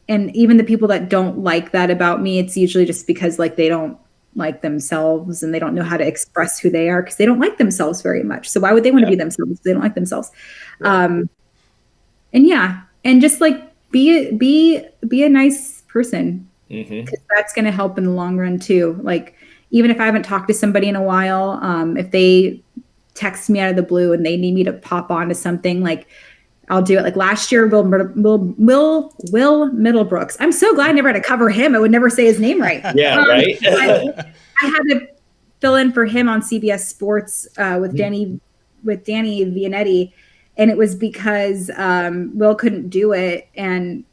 And even the people that don't like that about me, it's usually just because like they don't like themselves and they don't know how to express who they are because they don't like themselves very much. So why would they want to be themselves if they don't like themselves? And just like be a nice person, because that's going to help in the long run too. Like, even if I haven't talked to somebody in a while, if they text me out of the blue and they need me to pop onto something, like I'll do it. Like last year, Will Middlebrooks. I'm so glad I never had to cover him. I would never say his name right. Yeah, right. I had to fill in for him on CBS Sports with Danny Vianetti, and it was because Will couldn't do it, and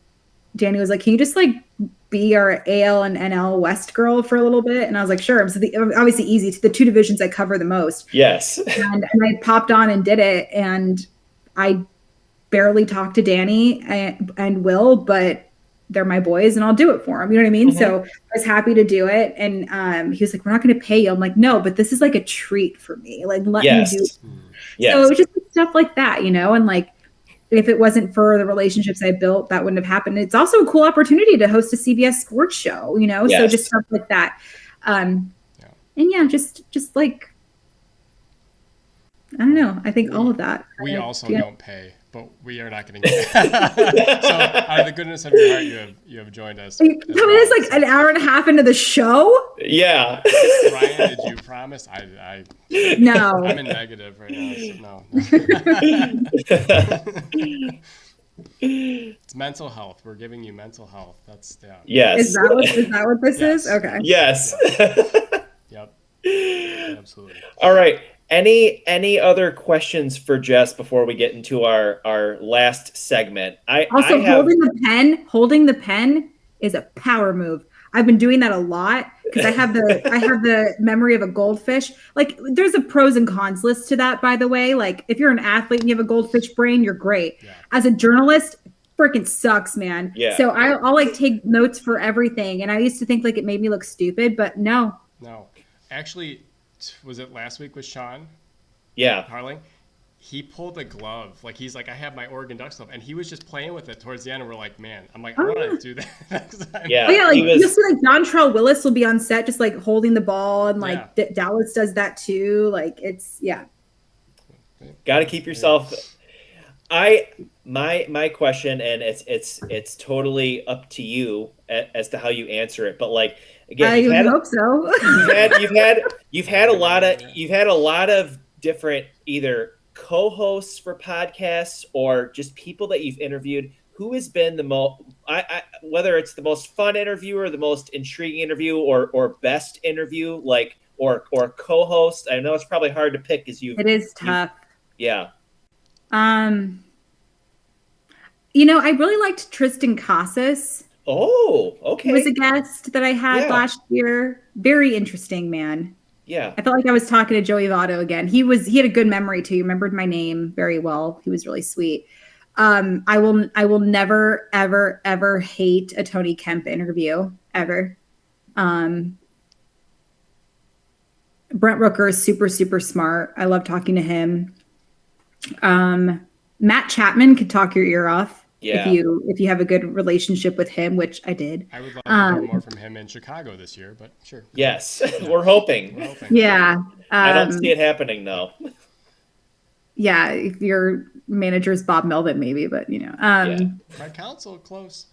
Danny was like, "Can you just like be our AL and NL West girl for a little bit?" And I was like, "Sure." So obviously easy to the two divisions I cover the most. Yes. And I popped on and did it, and I barely talk to Danny and Will, but they're my boys and I'll do it for them. You know what I mean? So I was happy to do it. And he was like, "We're not going to pay you." I'm like, "No, but this is like a treat for me. Like, let me do it." Yes. So it was just stuff like that, you know? And like, if it wasn't for the relationships I built, that wouldn't have happened. It's also a cool opportunity to host a CBS sports show, you know? So just stuff like that. And just like, I don't know. I think all of that. We also don't pay, but we are not going to get it. So out of the goodness of your heart, you have joined us. It's like an hour and a half into the show. Yeah. Ryan, did you promise? No. I'm in negative right now, so no. It's mental health. We're giving you mental health. That's Yes. Is that what this is? Okay. Yes. Yep. Absolutely. All right. Any other questions for Jess before we get into our last segment? Holding the pen is a power move. I've been doing that a lot because I have the memory of a goldfish. Like, there's a pros and cons list to that, by the way. Like, if you're an athlete and you have a goldfish brain, you're great. Yeah. As a journalist, freaking sucks, man. Yeah. So I'll like take notes for everything. And I used to think like it made me look stupid, but no. Actually, was it last week with Sean? Yeah. Harling? He pulled a glove. Like, he's like, I have my Oregon Ducks glove. And he was just playing with it towards the end. And we're like, man, I'm like, I want to do that next time. Yeah. Oh, yeah. Like, you'll see like Dontrell Willis will be on set just like holding the ball. And like Dallas does that too. Like, it's, Got to keep yourself. My question, and it's totally up to you as to how you answer it. But like, again, I hope so. you've had a lot of different either co-hosts for podcasts or just people that you've interviewed. Who has been the most, whether it's the most fun interview or the most intriguing interview or best interview, like or co-host? I know it's probably hard to pick as you. It is tough. Yeah. You know, I really liked Tristan Casas. Oh, okay. He was a guest that I had last year. Very interesting, man. Yeah. I felt like I was talking to Joey Votto again. He had a good memory too. He remembered my name very well. He was really sweet. I will never, ever, ever hate a Tony Kemp interview ever. Brent Rooker is super, super smart. I love talking to him. Matt Chapman could talk your ear off. Yeah. If you have a good relationship with him, which I did. I would love to hear more from him in Chicago this year, but sure. Yes, we're hoping. Yeah. I don't see it happening though. Yeah, if your manager's Bob Melvin, maybe, but you know. My counsel close.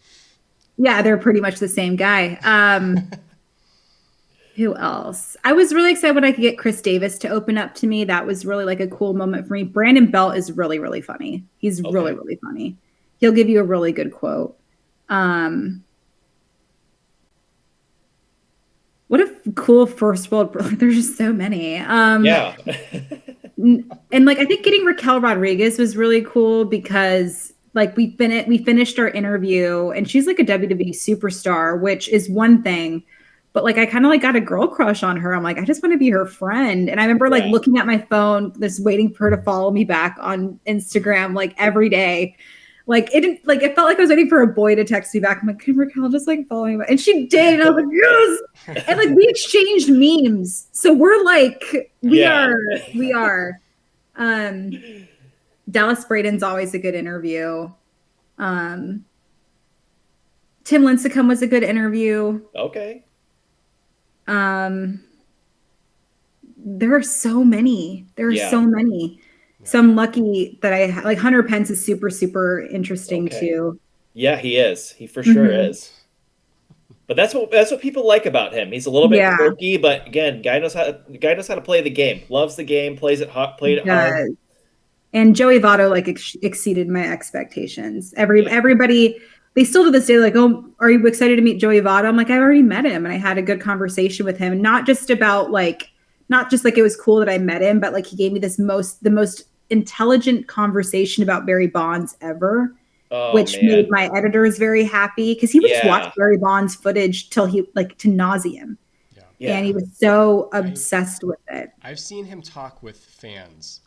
Yeah, they're pretty much the same guy. Who else? I was really excited when I could get Chris Davis to open up to me. That was really like a cool moment for me. Brandon Belt is really, really funny. He's really, really funny. He'll give you a really good quote. What a cool first world. There's just so many. Yeah. And like, I think getting Raquel Rodriguez was really cool because like we finished our interview and she's like a WWE superstar, which is one thing. but like I kind of like got a girl crush on her. I'm like, I just want to be her friend. And I remember like looking at my phone, just waiting for her to follow me back on Instagram like every day. Like it didn't like it felt like I was waiting for a boy to text me back. I'm like, can Raquel just like follow me back? And she did. And I was like, yes. And like we exchanged memes. So we're like, we are. Dallas Braden's always a good interview. Tim Lincecum was a good interview. Okay. There are so many. So many. So I'm lucky that I like Hunter Pence is super, super interesting too. Yeah, he is. He for sure is. But that's what people like about him. He's a little bit quirky, but again, guy knows how to play the game. Loves the game, played it hard. And Joey Votto like exceeded my expectations. Everybody, they still to this day like, oh, are you excited to meet Joey Votto? I'm like, I already met him and I had a good conversation with him. Not just like it was cool that I met him, but like he gave me the most intelligent conversation about Barry Bonds ever. Which made my editors very happy because he would just watch Barry Bonds footage till he like to nauseam. Yeah. And he was so obsessed with it. I've seen him talk with fans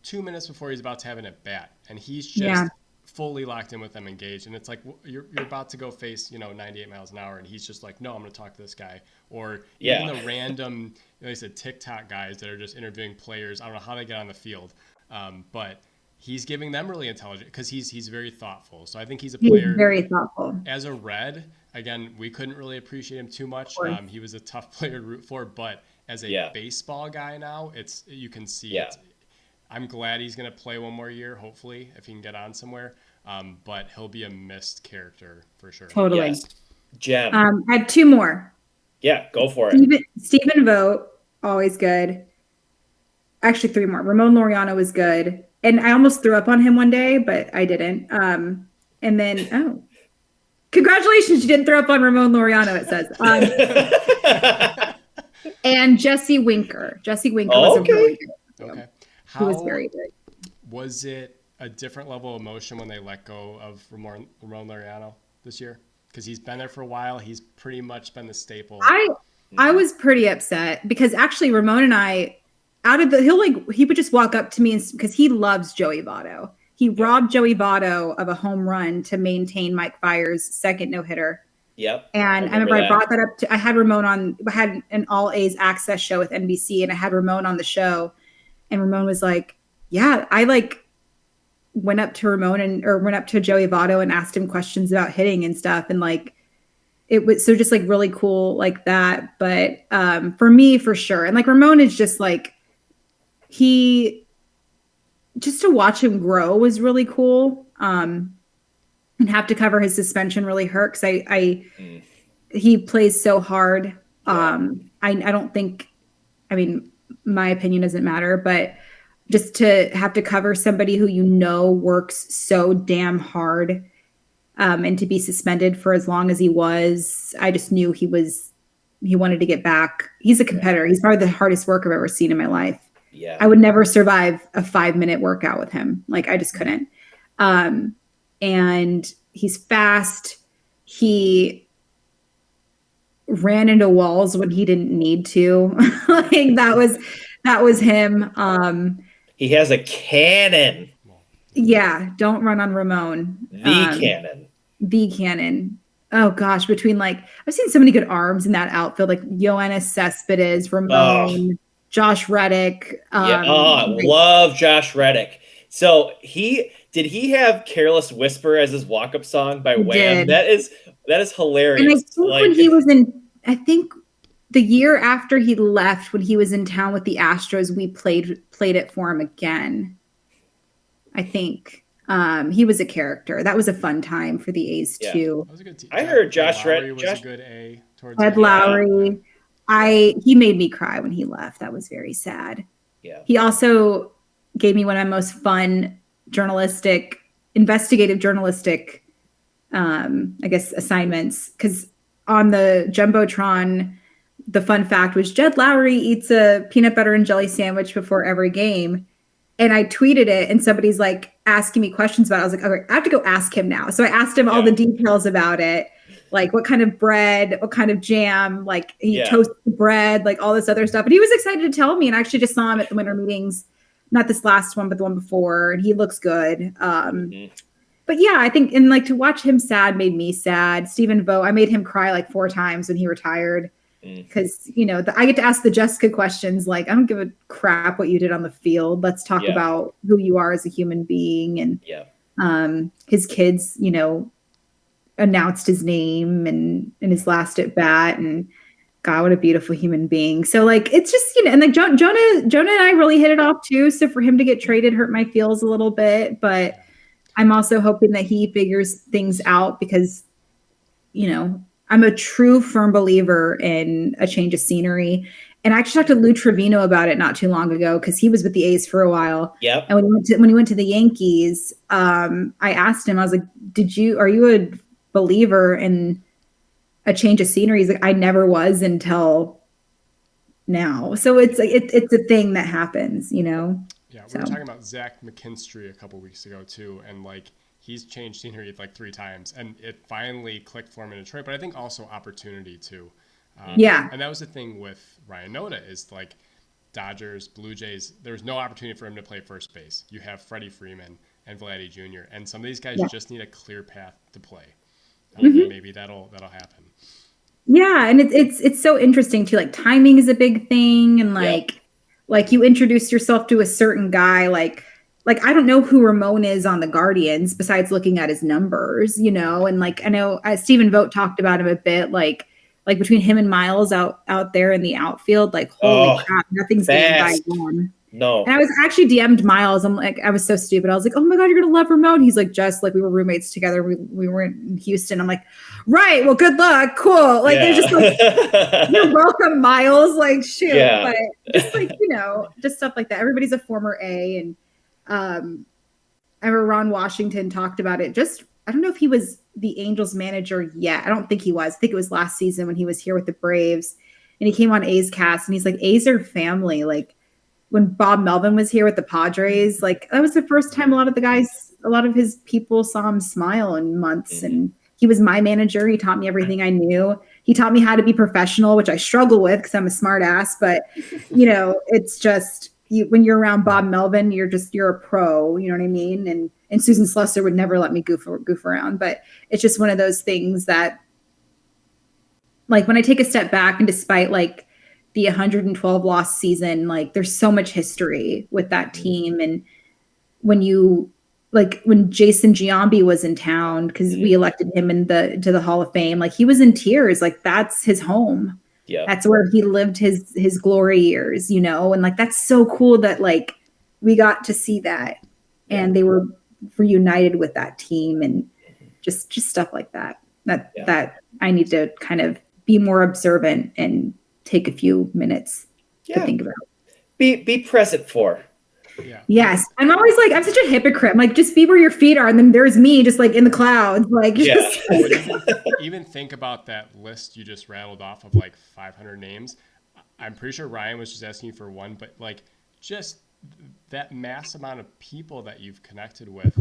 2 minutes before he's about to have an at bat, and he's just fully locked in with them, engaged. And it's like you're about to go face 98 miles an hour, and he's just like, no, I'm going to talk to this guy. Or even the random, they said TikTok guys that are just interviewing players. I don't know how they get on the field, but he's giving them really intelligent because he's very thoughtful. So I think he's a player. He's very thoughtful. As a Red, again, we couldn't really appreciate him too much. He was a tough player to root for, but as a baseball guy now, you can see it. I'm glad he's going to play one more year, hopefully, if he can get on somewhere. But he'll be a missed character for sure. Totally. Yes. Gem. I had two more. Yeah, go for it. Stephen Vogt, always good. Actually, three more. Ramon Laureano was good. And I almost threw up on him one day, but I didn't. And then, congratulations, you didn't throw up on Ramon Laureano, it says. And Jesse Winker. Jesse Winker was a really good interview. Okay. He was very good. Was it a different level of emotion when they let go of Ramon Laureano this year? Because he's been there for a while. He's pretty much been the staple. I was pretty upset because actually Ramon and I, he would just walk up to me because he loves Joey Votto. He robbed Joey Votto of a home run to maintain Mike Fiers' second no-hitter. Yep. And I remember I brought that up I had Ramon on, I had an all A's access show with NBC and I had Ramon on the show and Ramon was like, yeah, I went up to went up to Joey Votto and asked him questions about hitting and stuff. And it was so just really cool like that. But for me, for sure. And Ramon is just just to watch him grow was really cool. And have to cover his suspension really hurt because he plays so hard. I don't think, my opinion doesn't matter, but just to have to cover somebody who works so damn hard and to be suspended for as long as he was, I just knew he wanted to get back. He's a competitor. He's probably the hardest worker I've ever seen in my life. Yeah. I would never survive a 5-minute workout with him. I just couldn't. And he's fast. He ran into walls when he didn't need to. that was him. He has a cannon. Yeah, don't run on Ramon. Cannon. The cannon. Oh gosh, between I've seen so many good arms in that outfield, Yoenis Cespedes, Ramon, Josh Reddick. Love Josh Reddick. So did he have "Careless Whisper" as his walk-up song by Wham? That is hilarious. And I think when he was in, the year after he left, when he was in town with the Astros, we played it for him again. I think he was a character. That was a fun time for the A's too. That was a good team. I heard Josh Reddick was a good A towards Ed Lowry. He made me cry when he left. That was very sad. Yeah. He also gave me one of my most fun investigative journalistic, assignments. Because on the Jumbotron, the fun fact was Jed Lowry eats a peanut butter and jelly sandwich before every game. And I tweeted it and somebody's asking me questions about it. I was like, okay, I have to go ask him now. So I asked him all the details about it. like what kind of bread, what kind of jam, like he Yeah. toasted the bread, like all this other stuff. And he was excited to tell me. And I actually just saw him at the winter meetings, not this last one, but the one before. And he looks good. But yeah, I think, and like to watch him sad made me sad. Stephen Vogt, I made him cry like 4 times when he retired. Because, you know, I get to ask the Jessica questions like, I don't give a crap what you did on the field. Let's talk about who you are as a human being. And his kids, you know, announced his name and in his last at bat. And God, what a beautiful human being. So like, it's just, you know, and like Jonah and I really hit it off too. So for him to get traded hurt my feels a little bit. But I'm also hoping that he figures things out because, you know, I'm a true firm believer in a change of scenery. And I actually talked to Lou Trevino about it not too long ago because he was with the A's for a while. Yep. And when he went to the Yankees, I asked him, I was like, are you a believer in a change of scenery? He's like, I never was until now. So it's like, it's a thing that happens, you know? Yeah. We were talking about Zach McKinstry a couple weeks ago too. And like, he's changed scenery like 3 times, and it finally clicked for him in Detroit. But I think also opportunity too. And that was the thing with Ryan Noda is like Dodgers, Blue Jays. There's no opportunity for him to play first base. You have Freddie Freeman and Vladdy Jr. and some of these guys just need a clear path to play. Maybe that'll happen. Yeah, and it's so interesting too. Like timing is a big thing, and like you introduce yourself to a certain guy, like I don't know who Ramon is on the Guardians besides looking at his numbers, you know, and like I know Stephen Vogt talked about him a bit, like between him and Miles out there in the outfield, like holy crap, nothing's getting by one. No. And I was actually DM'd Miles. I'm like, I was so stupid. I was like, oh my God, you're gonna love Ramon. He's like, just like we were roommates together. We were in Houston. I'm like, right, well, good luck. Cool. Like they're just like, you're welcome, Miles. Like, shoot. Yeah. But just like, you know, just stuff like that. Everybody's a former A. And I remember Ron Washington talked about it. Just, I don't know if he was the Angels manager yet. I don't think he was. I think it was last season when he was here with the Braves. And he came on A's cast and he's like, A's are family. Like, when Bob Melvin was here with the Padres, like that was the first time a lot of his people saw him smile in months. And he was my manager. He taught me everything I knew. He taught me how to be professional, which I struggle with because I'm a smart ass. But, you know, it's just when you're around Bob Melvin, you're a pro. You know what I mean? And Susan Slusser would never let me goof around. But it's just one of those things that, like, when I take a step back and despite like the 112 loss season, like there's so much history with that team. And when Jason Giambi was in town, because we elected him to the Hall of Fame, like he was in tears. Like that's his home. Yeah. That's where he lived his glory years, you know? And like, that's so cool that like we got to see that and they were reunited with that team and just stuff like that, that I need to kind of be more observant and take a few minutes to think about. Be present for. Yeah. Yes. I'm always like, I'm such a hypocrite. I'm like, just be where your feet are. And then there's me just like in the clouds. Like, even think about that list you just rattled off of like 500 names. I'm pretty sure Ryan was just asking you for one, but like just that mass amount of people that you've connected with.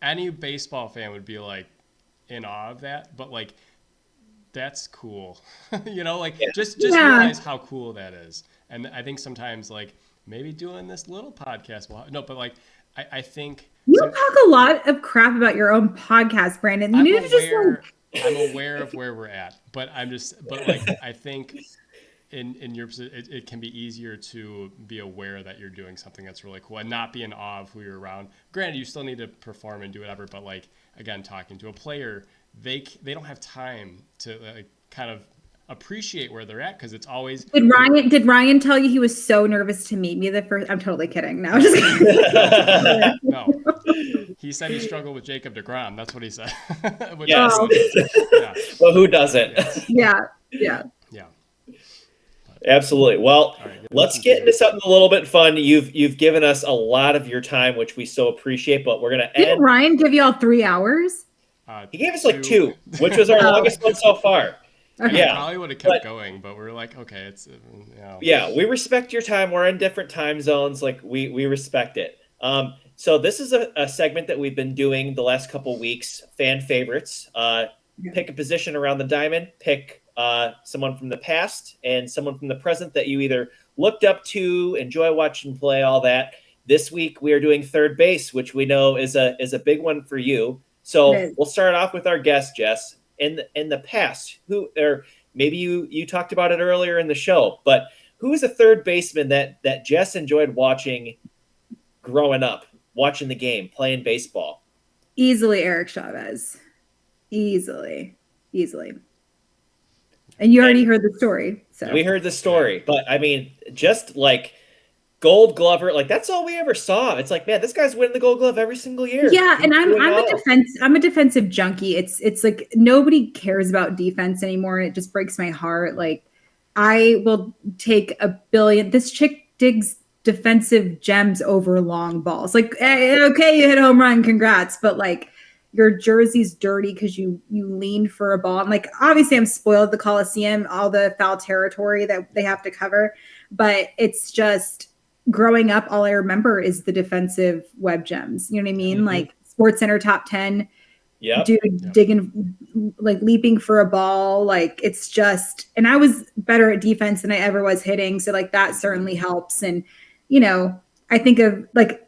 Any baseball fan would be like in awe of that, but like, that's cool. You know, like just realize how cool that is. And I think sometimes like maybe doing this little podcast but like I think you talk a lot of crap about your own podcast, Brandon. I'm aware of where we're at, but like I think in your position it can be easier to be aware that you're doing something that's really cool and not be in awe of who you're around. Granted, you still need to perform and do whatever, but like again, talking to a player, they don't have time to kind of appreciate where they're at because it's always. Did Ryan tell you he was so nervous to meet me the first? I'm totally kidding. No, I'm just kidding. No, he said he struggled with Jacob deGrom. That's what he said. Yes. Well, who doesn't? Yeah. Absolutely. Well, let's get into something a little bit fun. You've given us a lot of your time, which we so appreciate. But we're gonna end. Didn't Ryan give you all 3 hours? He gave us like 2, which was our longest one so far. Okay. Yeah, probably would have kept going, but we're like, okay, it's Yeah, we respect your time. We're in different time zones. Like we respect it. So this is a segment that we've been doing the last couple weeks, fan favorites. pick a position around the diamond, pick someone from the past and someone from the present that you either looked up to, enjoy watching play, all that. This week we are doing third base, which we know is a big one for you. So we'll start off with our guest, Jess. In the past, who, or maybe you talked about it earlier in the show, but who is a third baseman that Jess enjoyed watching growing up, watching the game, playing baseball? Easily Eric Chavez. Easily. And you already heard the story. So we heard the story, but I mean, just like Gold Glover, like that's all we ever saw. It's like, man, this guy's winning the Gold Glove every single year. Yeah, and I'm a defensive junkie. It's like nobody cares about defense anymore, and it just breaks my heart. Like I will take a billion. This chick digs defensive gems over long balls. Like, okay, you hit a home run, congrats, but like your jersey's dirty because you leaned for a ball. And like obviously I'm spoiled at the Coliseum, all the foul territory that they have to cover, but it's just growing up, all I remember is the defensive web gems. You know what I mean? Mm-hmm. Like Sports Center top 10, dude digging, like leaping for a ball. Like it's just, and I was better at defense than I ever was hitting. So like that certainly helps. And, you know, I think of like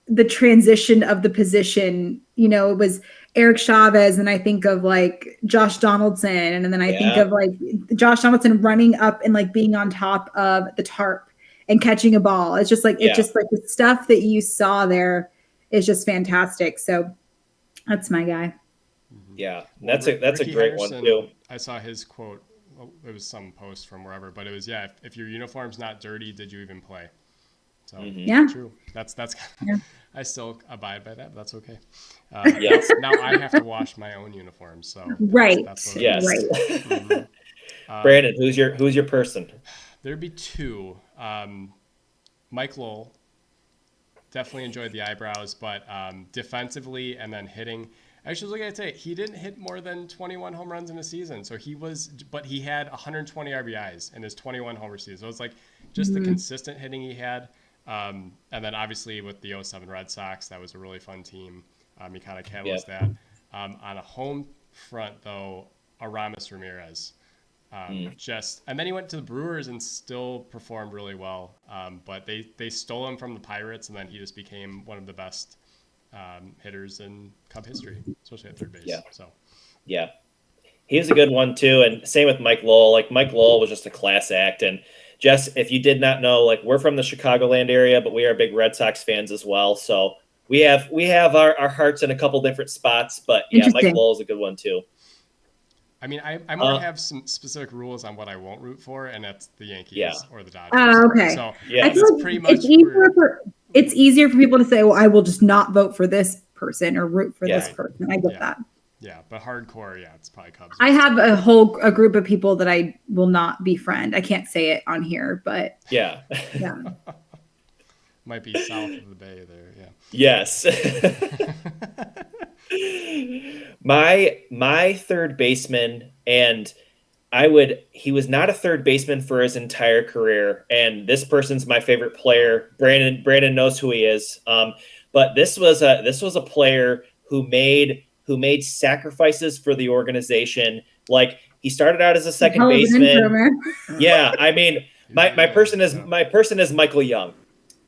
the transition of the position, you know, it was Eric Chavez, and I think of like Josh Donaldson. And then I think of like Josh Donaldson running up and like being on top of the tarp and catching a ball. It's just like, it's just like the stuff that you saw there is just fantastic. So that's my guy. Yeah. That's a great one too. I saw his quote. Well, it was some post from wherever, but it was, if your uniform's not dirty, did you even play? So true. That's I still abide by that, but that's okay. Now I have to wash my own uniform. So that's right. Mm-hmm. Brandon, who's your person? There'd be two. Mike Lowell, definitely enjoyed the eyebrows, but defensively and then hitting. Actually, look at it today. He didn't hit more than 21 home runs in a season. So but he had 120 RBIs in his 21 homer season. So it's like just the consistent hitting he had. And then obviously with the 07 Red Sox, that was a really fun team. He kind of catalyzed that. On a home front, though, Aramis Ramirez. And then he went to the Brewers and still performed really well. But they stole him from the Pirates, and then he just became one of the best hitters in Cub history, especially at third base. Yeah. He was a good one too. And same with Mike Lowell. Like Mike Lowell was just a class act. And Jess, if you did not know, like we're from the Chicagoland area, but we are big Red Sox fans as well. So we have our hearts in a couple different spots, but Mike Lowell is a good one too. I mean, I might have some specific rules on what I won't root for, and that's the Yankees or the Dodgers. Oh, okay. So it's pretty much it's easier for people to say, well, I will just not vote for this person or root for this person. I get that. Yeah, but hardcore, it's probably Cubs. I have a group of people that I will not befriend. I can't say it on here, but yeah. Might be south of the bay there, Yes. My third baseman, and he was not a third baseman for his entire career, and this person's my favorite player. Brandon knows who he is. But this was a player who made sacrifices for the organization. Like he started out as a second baseman. I mean, my person is Michael Young.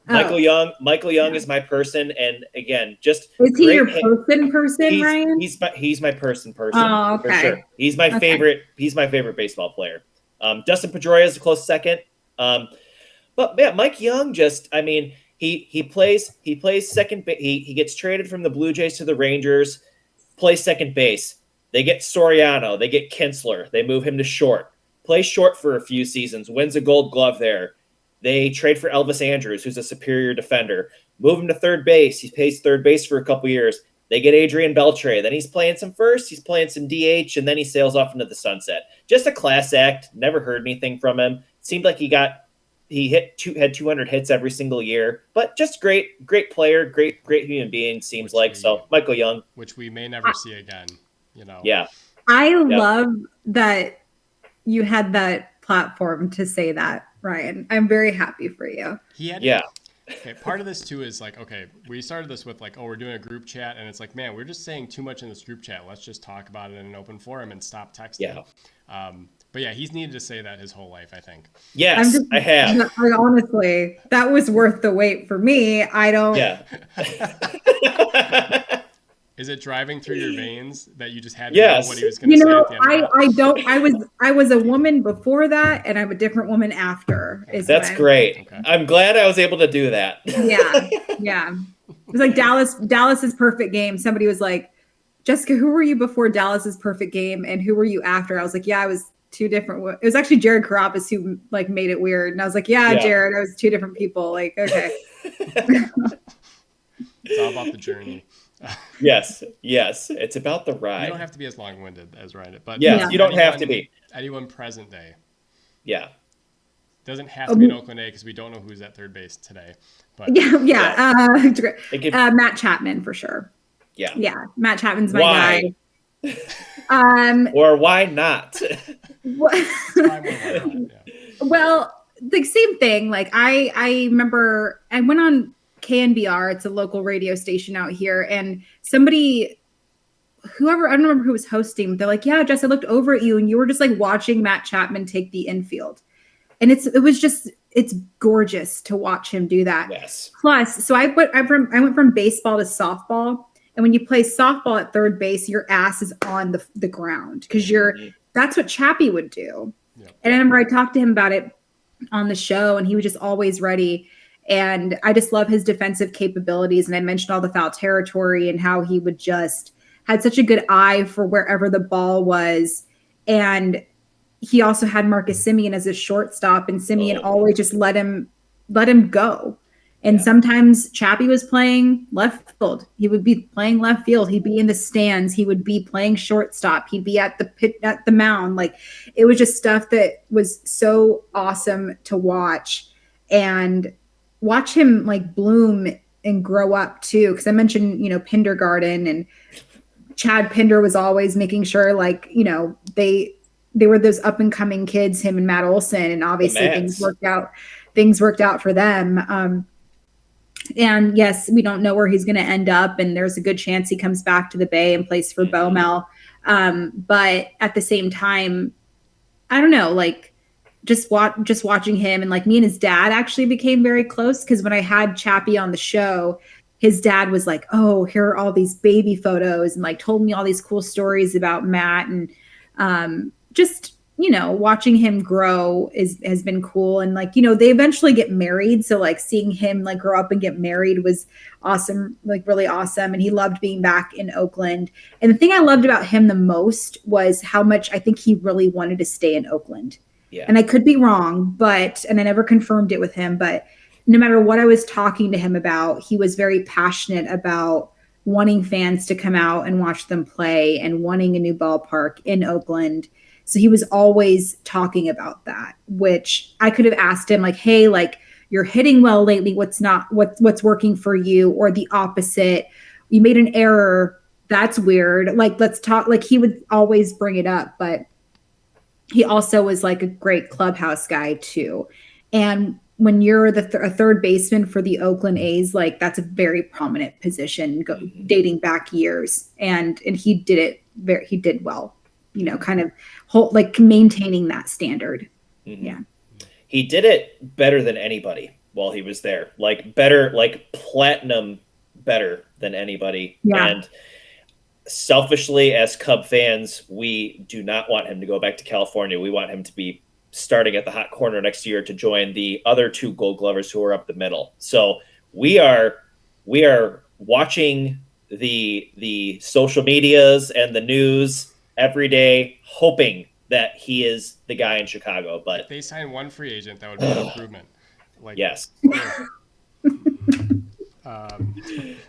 Michael Young is my person, and again, just is he your person, Ryan? He's my person. Oh, okay. For sure. He's my favorite. He's my favorite baseball player. Dustin Pedroia is a close second. But Mike Young he plays second base. He gets traded from the Blue Jays to the Rangers, plays second base. They get Soriano, they get Kinsler, they move him to short, plays short for a few seasons, wins a Gold Glove there. They trade for Elvis Andrews, who's a superior defender, move him to third base. He plays third base for a couple years. They get Adrian Beltre. Then he's playing some first, he's playing some DH, and then he sails off into the sunset. Just a class act. Never heard anything from him. Seemed like he had 200 hits every single year, but just great player, great human being. Seems so. Michael Young, which we may never see again. Yeah. I love that you had that platform to say that, Ryan. I'm very happy for you. He Okay, part of this too is like, okay, we started this with like, oh, we're doing a group chat, and it's like, man, we're just saying too much in this group chat. Let's just talk about it in an open forum and stop texting. Yeah. But yeah, he's needed to say that his whole life, I think. Yes, I have. Like, honestly, that was worth the wait for me. I don't. Yeah. Is it driving through your veins that you just had to Yes. know what he was going to say at the end of that? I don't. I was a woman before that, and I'm a different woman after. That's great. Okay. I'm glad I was able to do that. Yeah. It was like Dallas's perfect game. Somebody was like, Jessica, who were you before Dallas's perfect game, and who were you after? I was like, yeah, I was two different. It was actually Jared Carabas who like made it weird, and I was like, yeah. Jared, I was two different people. Like, okay. It's all about the journey. Yes, it's about the ride. You don't have to be as long-winded as Ryan, but you don't have to be. Anyone present day. Yeah. Doesn't have to be an Oakland A because we don't know who's at third base today. But Matt Chapman for sure. Yeah. Matt Chapman's my guy. Or why not? Well, the same thing. Like I remember I went on KNBR, it's a local radio station out here, and I don't remember who was hosting, they're like, yeah, Jess, I looked over at you and you were just like watching Matt Chapman take the infield. And it's gorgeous to watch him do that. Yes. Plus, so I went from baseball to softball. And when you play softball at third base, your ass is on the ground because that's what Chappie would do. Yep. And I remember I talked to him about it on the show, and he was just always ready. And I just love his defensive capabilities. And I mentioned all the foul territory and how he would just had such a good eye for wherever the ball was. And he also had Marcus Semien as a shortstop, and Semien always just let him go. And sometimes Chappie was playing left field. He would be playing left field. He'd be in the stands. He would be playing shortstop. He'd be at the mound. Like, it was just stuff that was so awesome to watch. And watch him like bloom and grow up too. Cause I mentioned, Pendergarden, and Chad Pinder was always making sure like, they were those up and coming kids, him and Matt Olson. And obviously things worked out for them. And yes, we don't know where he's going to end up. And there's a good chance he comes back to the Bay and plays for Beaumel. But at the same time, I don't know, like, just watching him, and like me and his dad actually became very close, because when I had Chappie on the show, his dad was like, oh, here are all these baby photos, and like told me all these cool stories about Matt, and just watching him grow has been cool. And like, they eventually get married, so like seeing him like grow up and get married was awesome, like really awesome. And he loved being back in Oakland. And the thing I loved about him the most was how much I think he really wanted to stay in Oakland. Yeah. And I could be wrong, and I never confirmed it with him, but no matter what I was talking to him about, he was very passionate about wanting fans to come out and watch them play and wanting a new ballpark in Oakland. So he was always talking about that, which I could have asked him like, hey, like, you're hitting well lately. What's working for you? Or the opposite. You made an error. That's weird. Like, let's talk. Like, he would always bring it up, but he also was like a great clubhouse guy too. And when you're a third baseman for the Oakland A's, like, that's a very prominent position dating back years. And he did it he did well, kind of like maintaining that standard. Mm-hmm. Yeah. He did it better than anybody while he was there, like better, like platinum better than anybody. Yeah. And selfishly, as Cub fans, we do not want him to go back to California. We want him to be starting at the hot corner next year to join the other two Gold Glovers who are up the middle. So we are watching the social medias and the news every day, hoping that he is the guy in Chicago. But if they sign one free agent, that would be an improvement. Like, yes.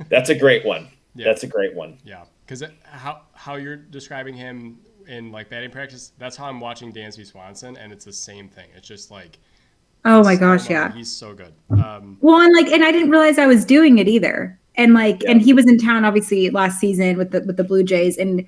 That's a great one. Yeah. That's a great one. Yeah. Because how you're describing him in like batting practice, that's how I'm watching Dansby Swanson, and it's the same thing. It's just like, oh my gosh, yeah, he's so good. Well, and I didn't realize I was doing it either. And like, and he was in town obviously last season with the Blue Jays, and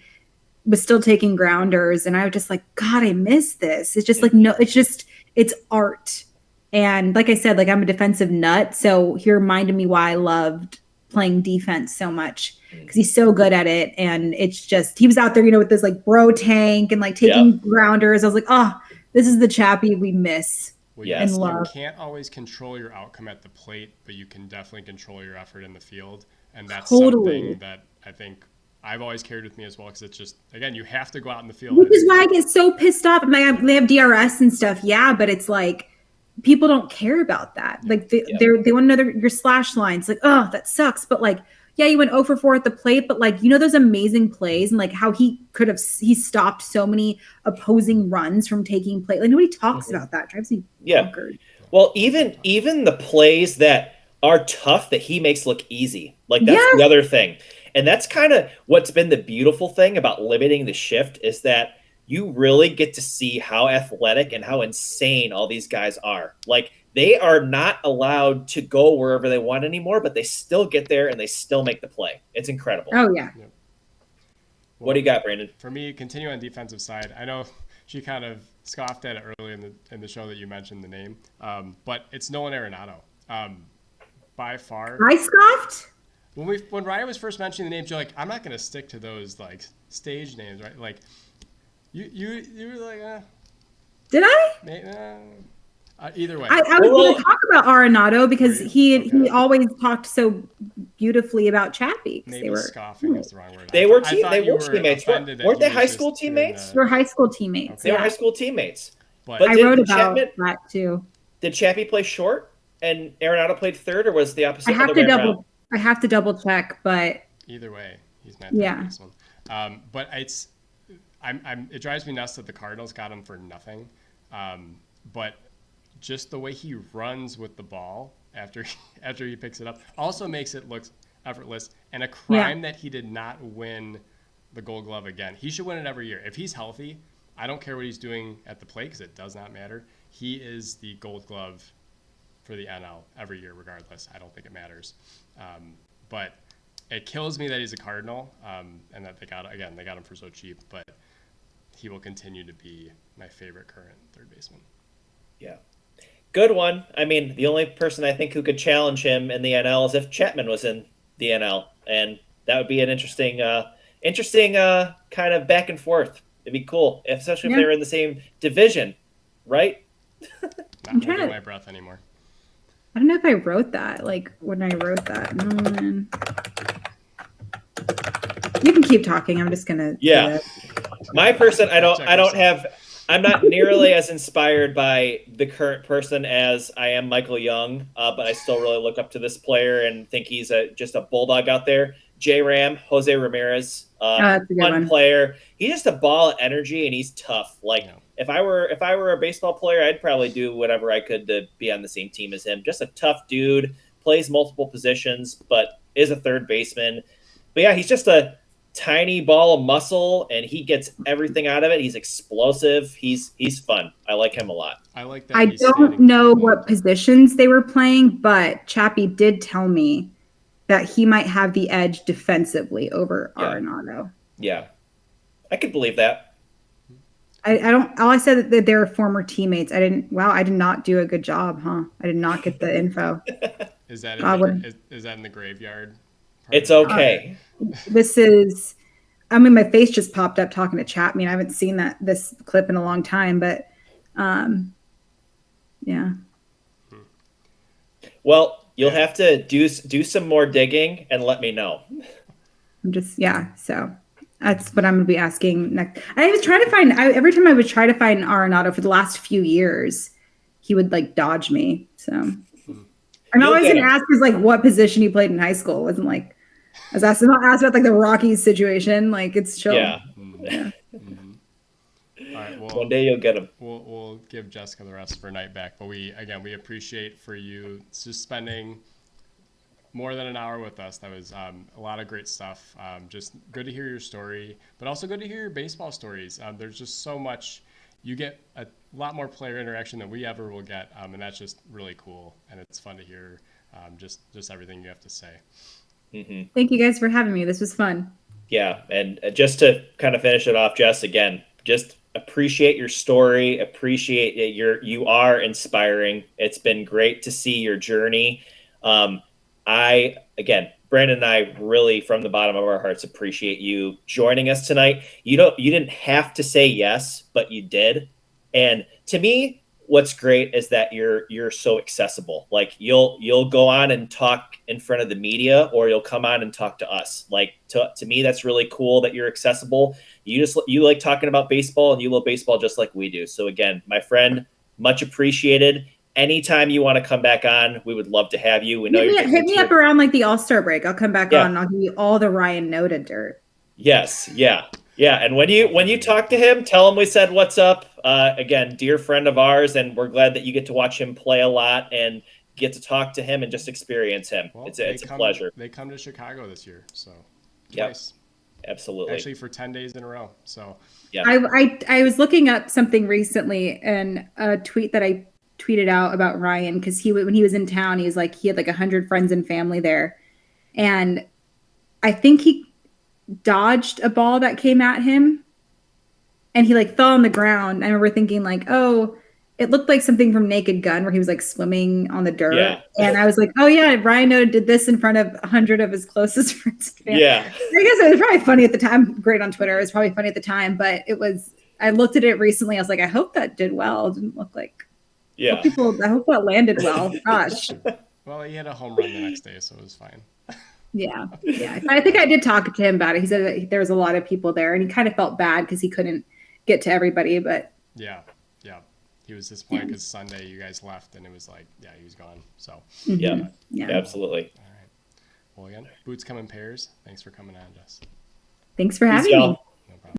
was still taking grounders, and I was just like, God, I miss this. It's just like, no, it's art. And like I said, like I'm a defensive nut. So he reminded me why I loved playing defense so much because he's so good at it. And it's just, he was out there, with this like bro tank and like taking grounders. I was like, oh, this is the Chappie we miss Well, and you love. can't always control your outcome at the plate, but you can definitely control your effort in the field. And that's something that I think I've always carried with me as well, because it's just, again, you have to go out in the field. Which is why I get so pissed off. Like, they have DRS and stuff, yeah, but it's like people don't care about that. Like they want to know your slash lines. Like, oh, that sucks. But like, yeah, you went 0 for 4 at the plate, but like, those amazing plays and like how he stopped so many opposing runs from taking play. Like nobody talks about that. It drives me bonkers. Well, even the plays that are tough that he makes look easy. Like that's the other thing. And that's kind of what's been the beautiful thing about limiting the shift is that you really get to see how athletic and how insane all these guys are. Like they are not allowed to go wherever they want anymore, but they still get there and they still make the play. It's incredible. Oh yeah. Well, what do you got, Brandon? For me, continue on the defensive side. I know she kind of scoffed at it early in the show that you mentioned the name, but it's Nolan Arenado. By far, I scoffed. When Ryan was first mentioning the names, you're like, I'm not going to stick to those like stage names, right? Like, you were like, did I? Either way, I was going to talk about Arenado because he always talked so beautifully about Chappie. Maybe scoffing is the wrong word. They were teammates. Weren't they high school teammates? We're high school teammates. They were high school teammates. But I wrote about that too. Did Chappie play short and Arenado played third, or was the opposite? I have to double check, but either way, he's not this one. But it drives me nuts that the Cardinals got him for nothing. But just the way he runs with the ball after he picks it up also makes it look effortless, and a crime that he did not win the Gold Glove again. He should win it every year. If he's healthy, I don't care what he's doing at the plate because it does not matter. He is the Gold Glove for the NL every year regardless. I don't think it matters. But it kills me that he's a Cardinal and that they got him for so cheap, but he will continue to be my favorite current third baseman. Yeah. Good one. I mean, the only person I think who could challenge him in the NL is if Chapman was in the NL, and that would be an interesting kind of back and forth. It'd be cool, especially if they were in the same division, right? Not holding my breath anymore. I don't know if I wrote that. Like when I wrote that. You can keep talking. I'm just gonna. Yeah. My person, I'm not nearly as inspired by the current person as I am Michael Young, but I still really look up to this player and think he's just a bulldog out there. J-Ram, Jose Ramirez, fun player. He's just a ball of energy and he's tough. Like if I were a baseball player, I'd probably do whatever I could to be on the same team as him. Just a tough dude, plays multiple positions, but is a third baseman. But yeah, he's just a tiny ball of muscle and he gets everything out of it. He's explosive. He's fun. I like him a lot. I like that. I don't know what positions they were playing, but Chappie did tell me that he might have the edge defensively over Arenado. Yeah. I could believe that. All I said that they were former teammates. I did not do a good job, huh? I did not get the info. Is that in the graveyard? It's okay. My face just popped up talking to Chap. I mean, I haven't seen this clip in a long time, but yeah. Well, you'll have to do some more digging and let me know. So that's what I'm going to be asking next. I was trying to find, every time I would try to find Arenado for the last few years, he would like dodge me. So I'm always going to ask is like what position he played in high school. It wasn't like, I was asked about like the Rockies situation. Like it's chill. Yeah. Mm-hmm. All right. Well, one day you'll get him. We'll give Jessica the rest of her night back. But we appreciate for you just spending more than an hour with us. That was a lot of great stuff. Just good to hear your story, but also good to hear your baseball stories. There's just so much. You get a lot more player interaction than we ever will get, and that's just really cool. And it's fun to hear just everything you have to say. Mm-hmm. Thank you guys for having me. This was fun. Yeah, and just to kind of finish it off, Jess, again, just appreciate your story. Appreciate that you are inspiring. It's been great to see your journey. Brandon and I really, from the bottom of our hearts, appreciate you joining us tonight. You didn't have to say yes, but you did. And to me, what's great is that you're so accessible. Like you'll go on and talk in front of the media, or you'll come on and talk to us. Like to me, that's really cool that you're accessible. You like talking about baseball, and you love baseball just like we do. So again, my friend, much appreciated. Anytime you want to come back on, we would love to have you. We know hit me up around like the All-Star break. I'll come back on and I'll give you all the Ryan Noda dirt. Yes. Yeah. And when you talk to him, tell him we said what's up. Again, dear friend of ours, and we're glad that you get to watch him play a lot and get to talk to him and just experience him. Well, it's a pleasure. They come to Chicago this year, so Yep. twice. Absolutely. Actually, for 10 days in a row. So yeah. I was looking up something recently, and a tweet that I tweeted out about Ryan, because when he was in town, he had like 100 friends and family there, and I think he dodged a ball that came at him, and he like fell on the ground. I remember thinking like, oh, it looked like something from Naked Gun where he was like swimming on the dirt. Yeah. And I was like, oh yeah, Ryan Noda did this in front of 100 of his closest friends. Yeah. I guess it was probably funny at the time. Great on Twitter. It was probably funny at the time, but I looked at it recently. I was like, I hope that did well. It didn't look like, I hope that landed well. Gosh. Well, he had a home run the next day, so it was fine. Yeah. I think I did talk to him about it. He said that there was a lot of people there, and he kind of felt bad because he couldn't get to everybody. But yeah, he was disappointed because Sunday you guys left, and it was like, yeah, he was gone. So yeah, absolutely. All right. Well, again, boots come in pairs. Thanks for coming on, Jess. Thanks for having me.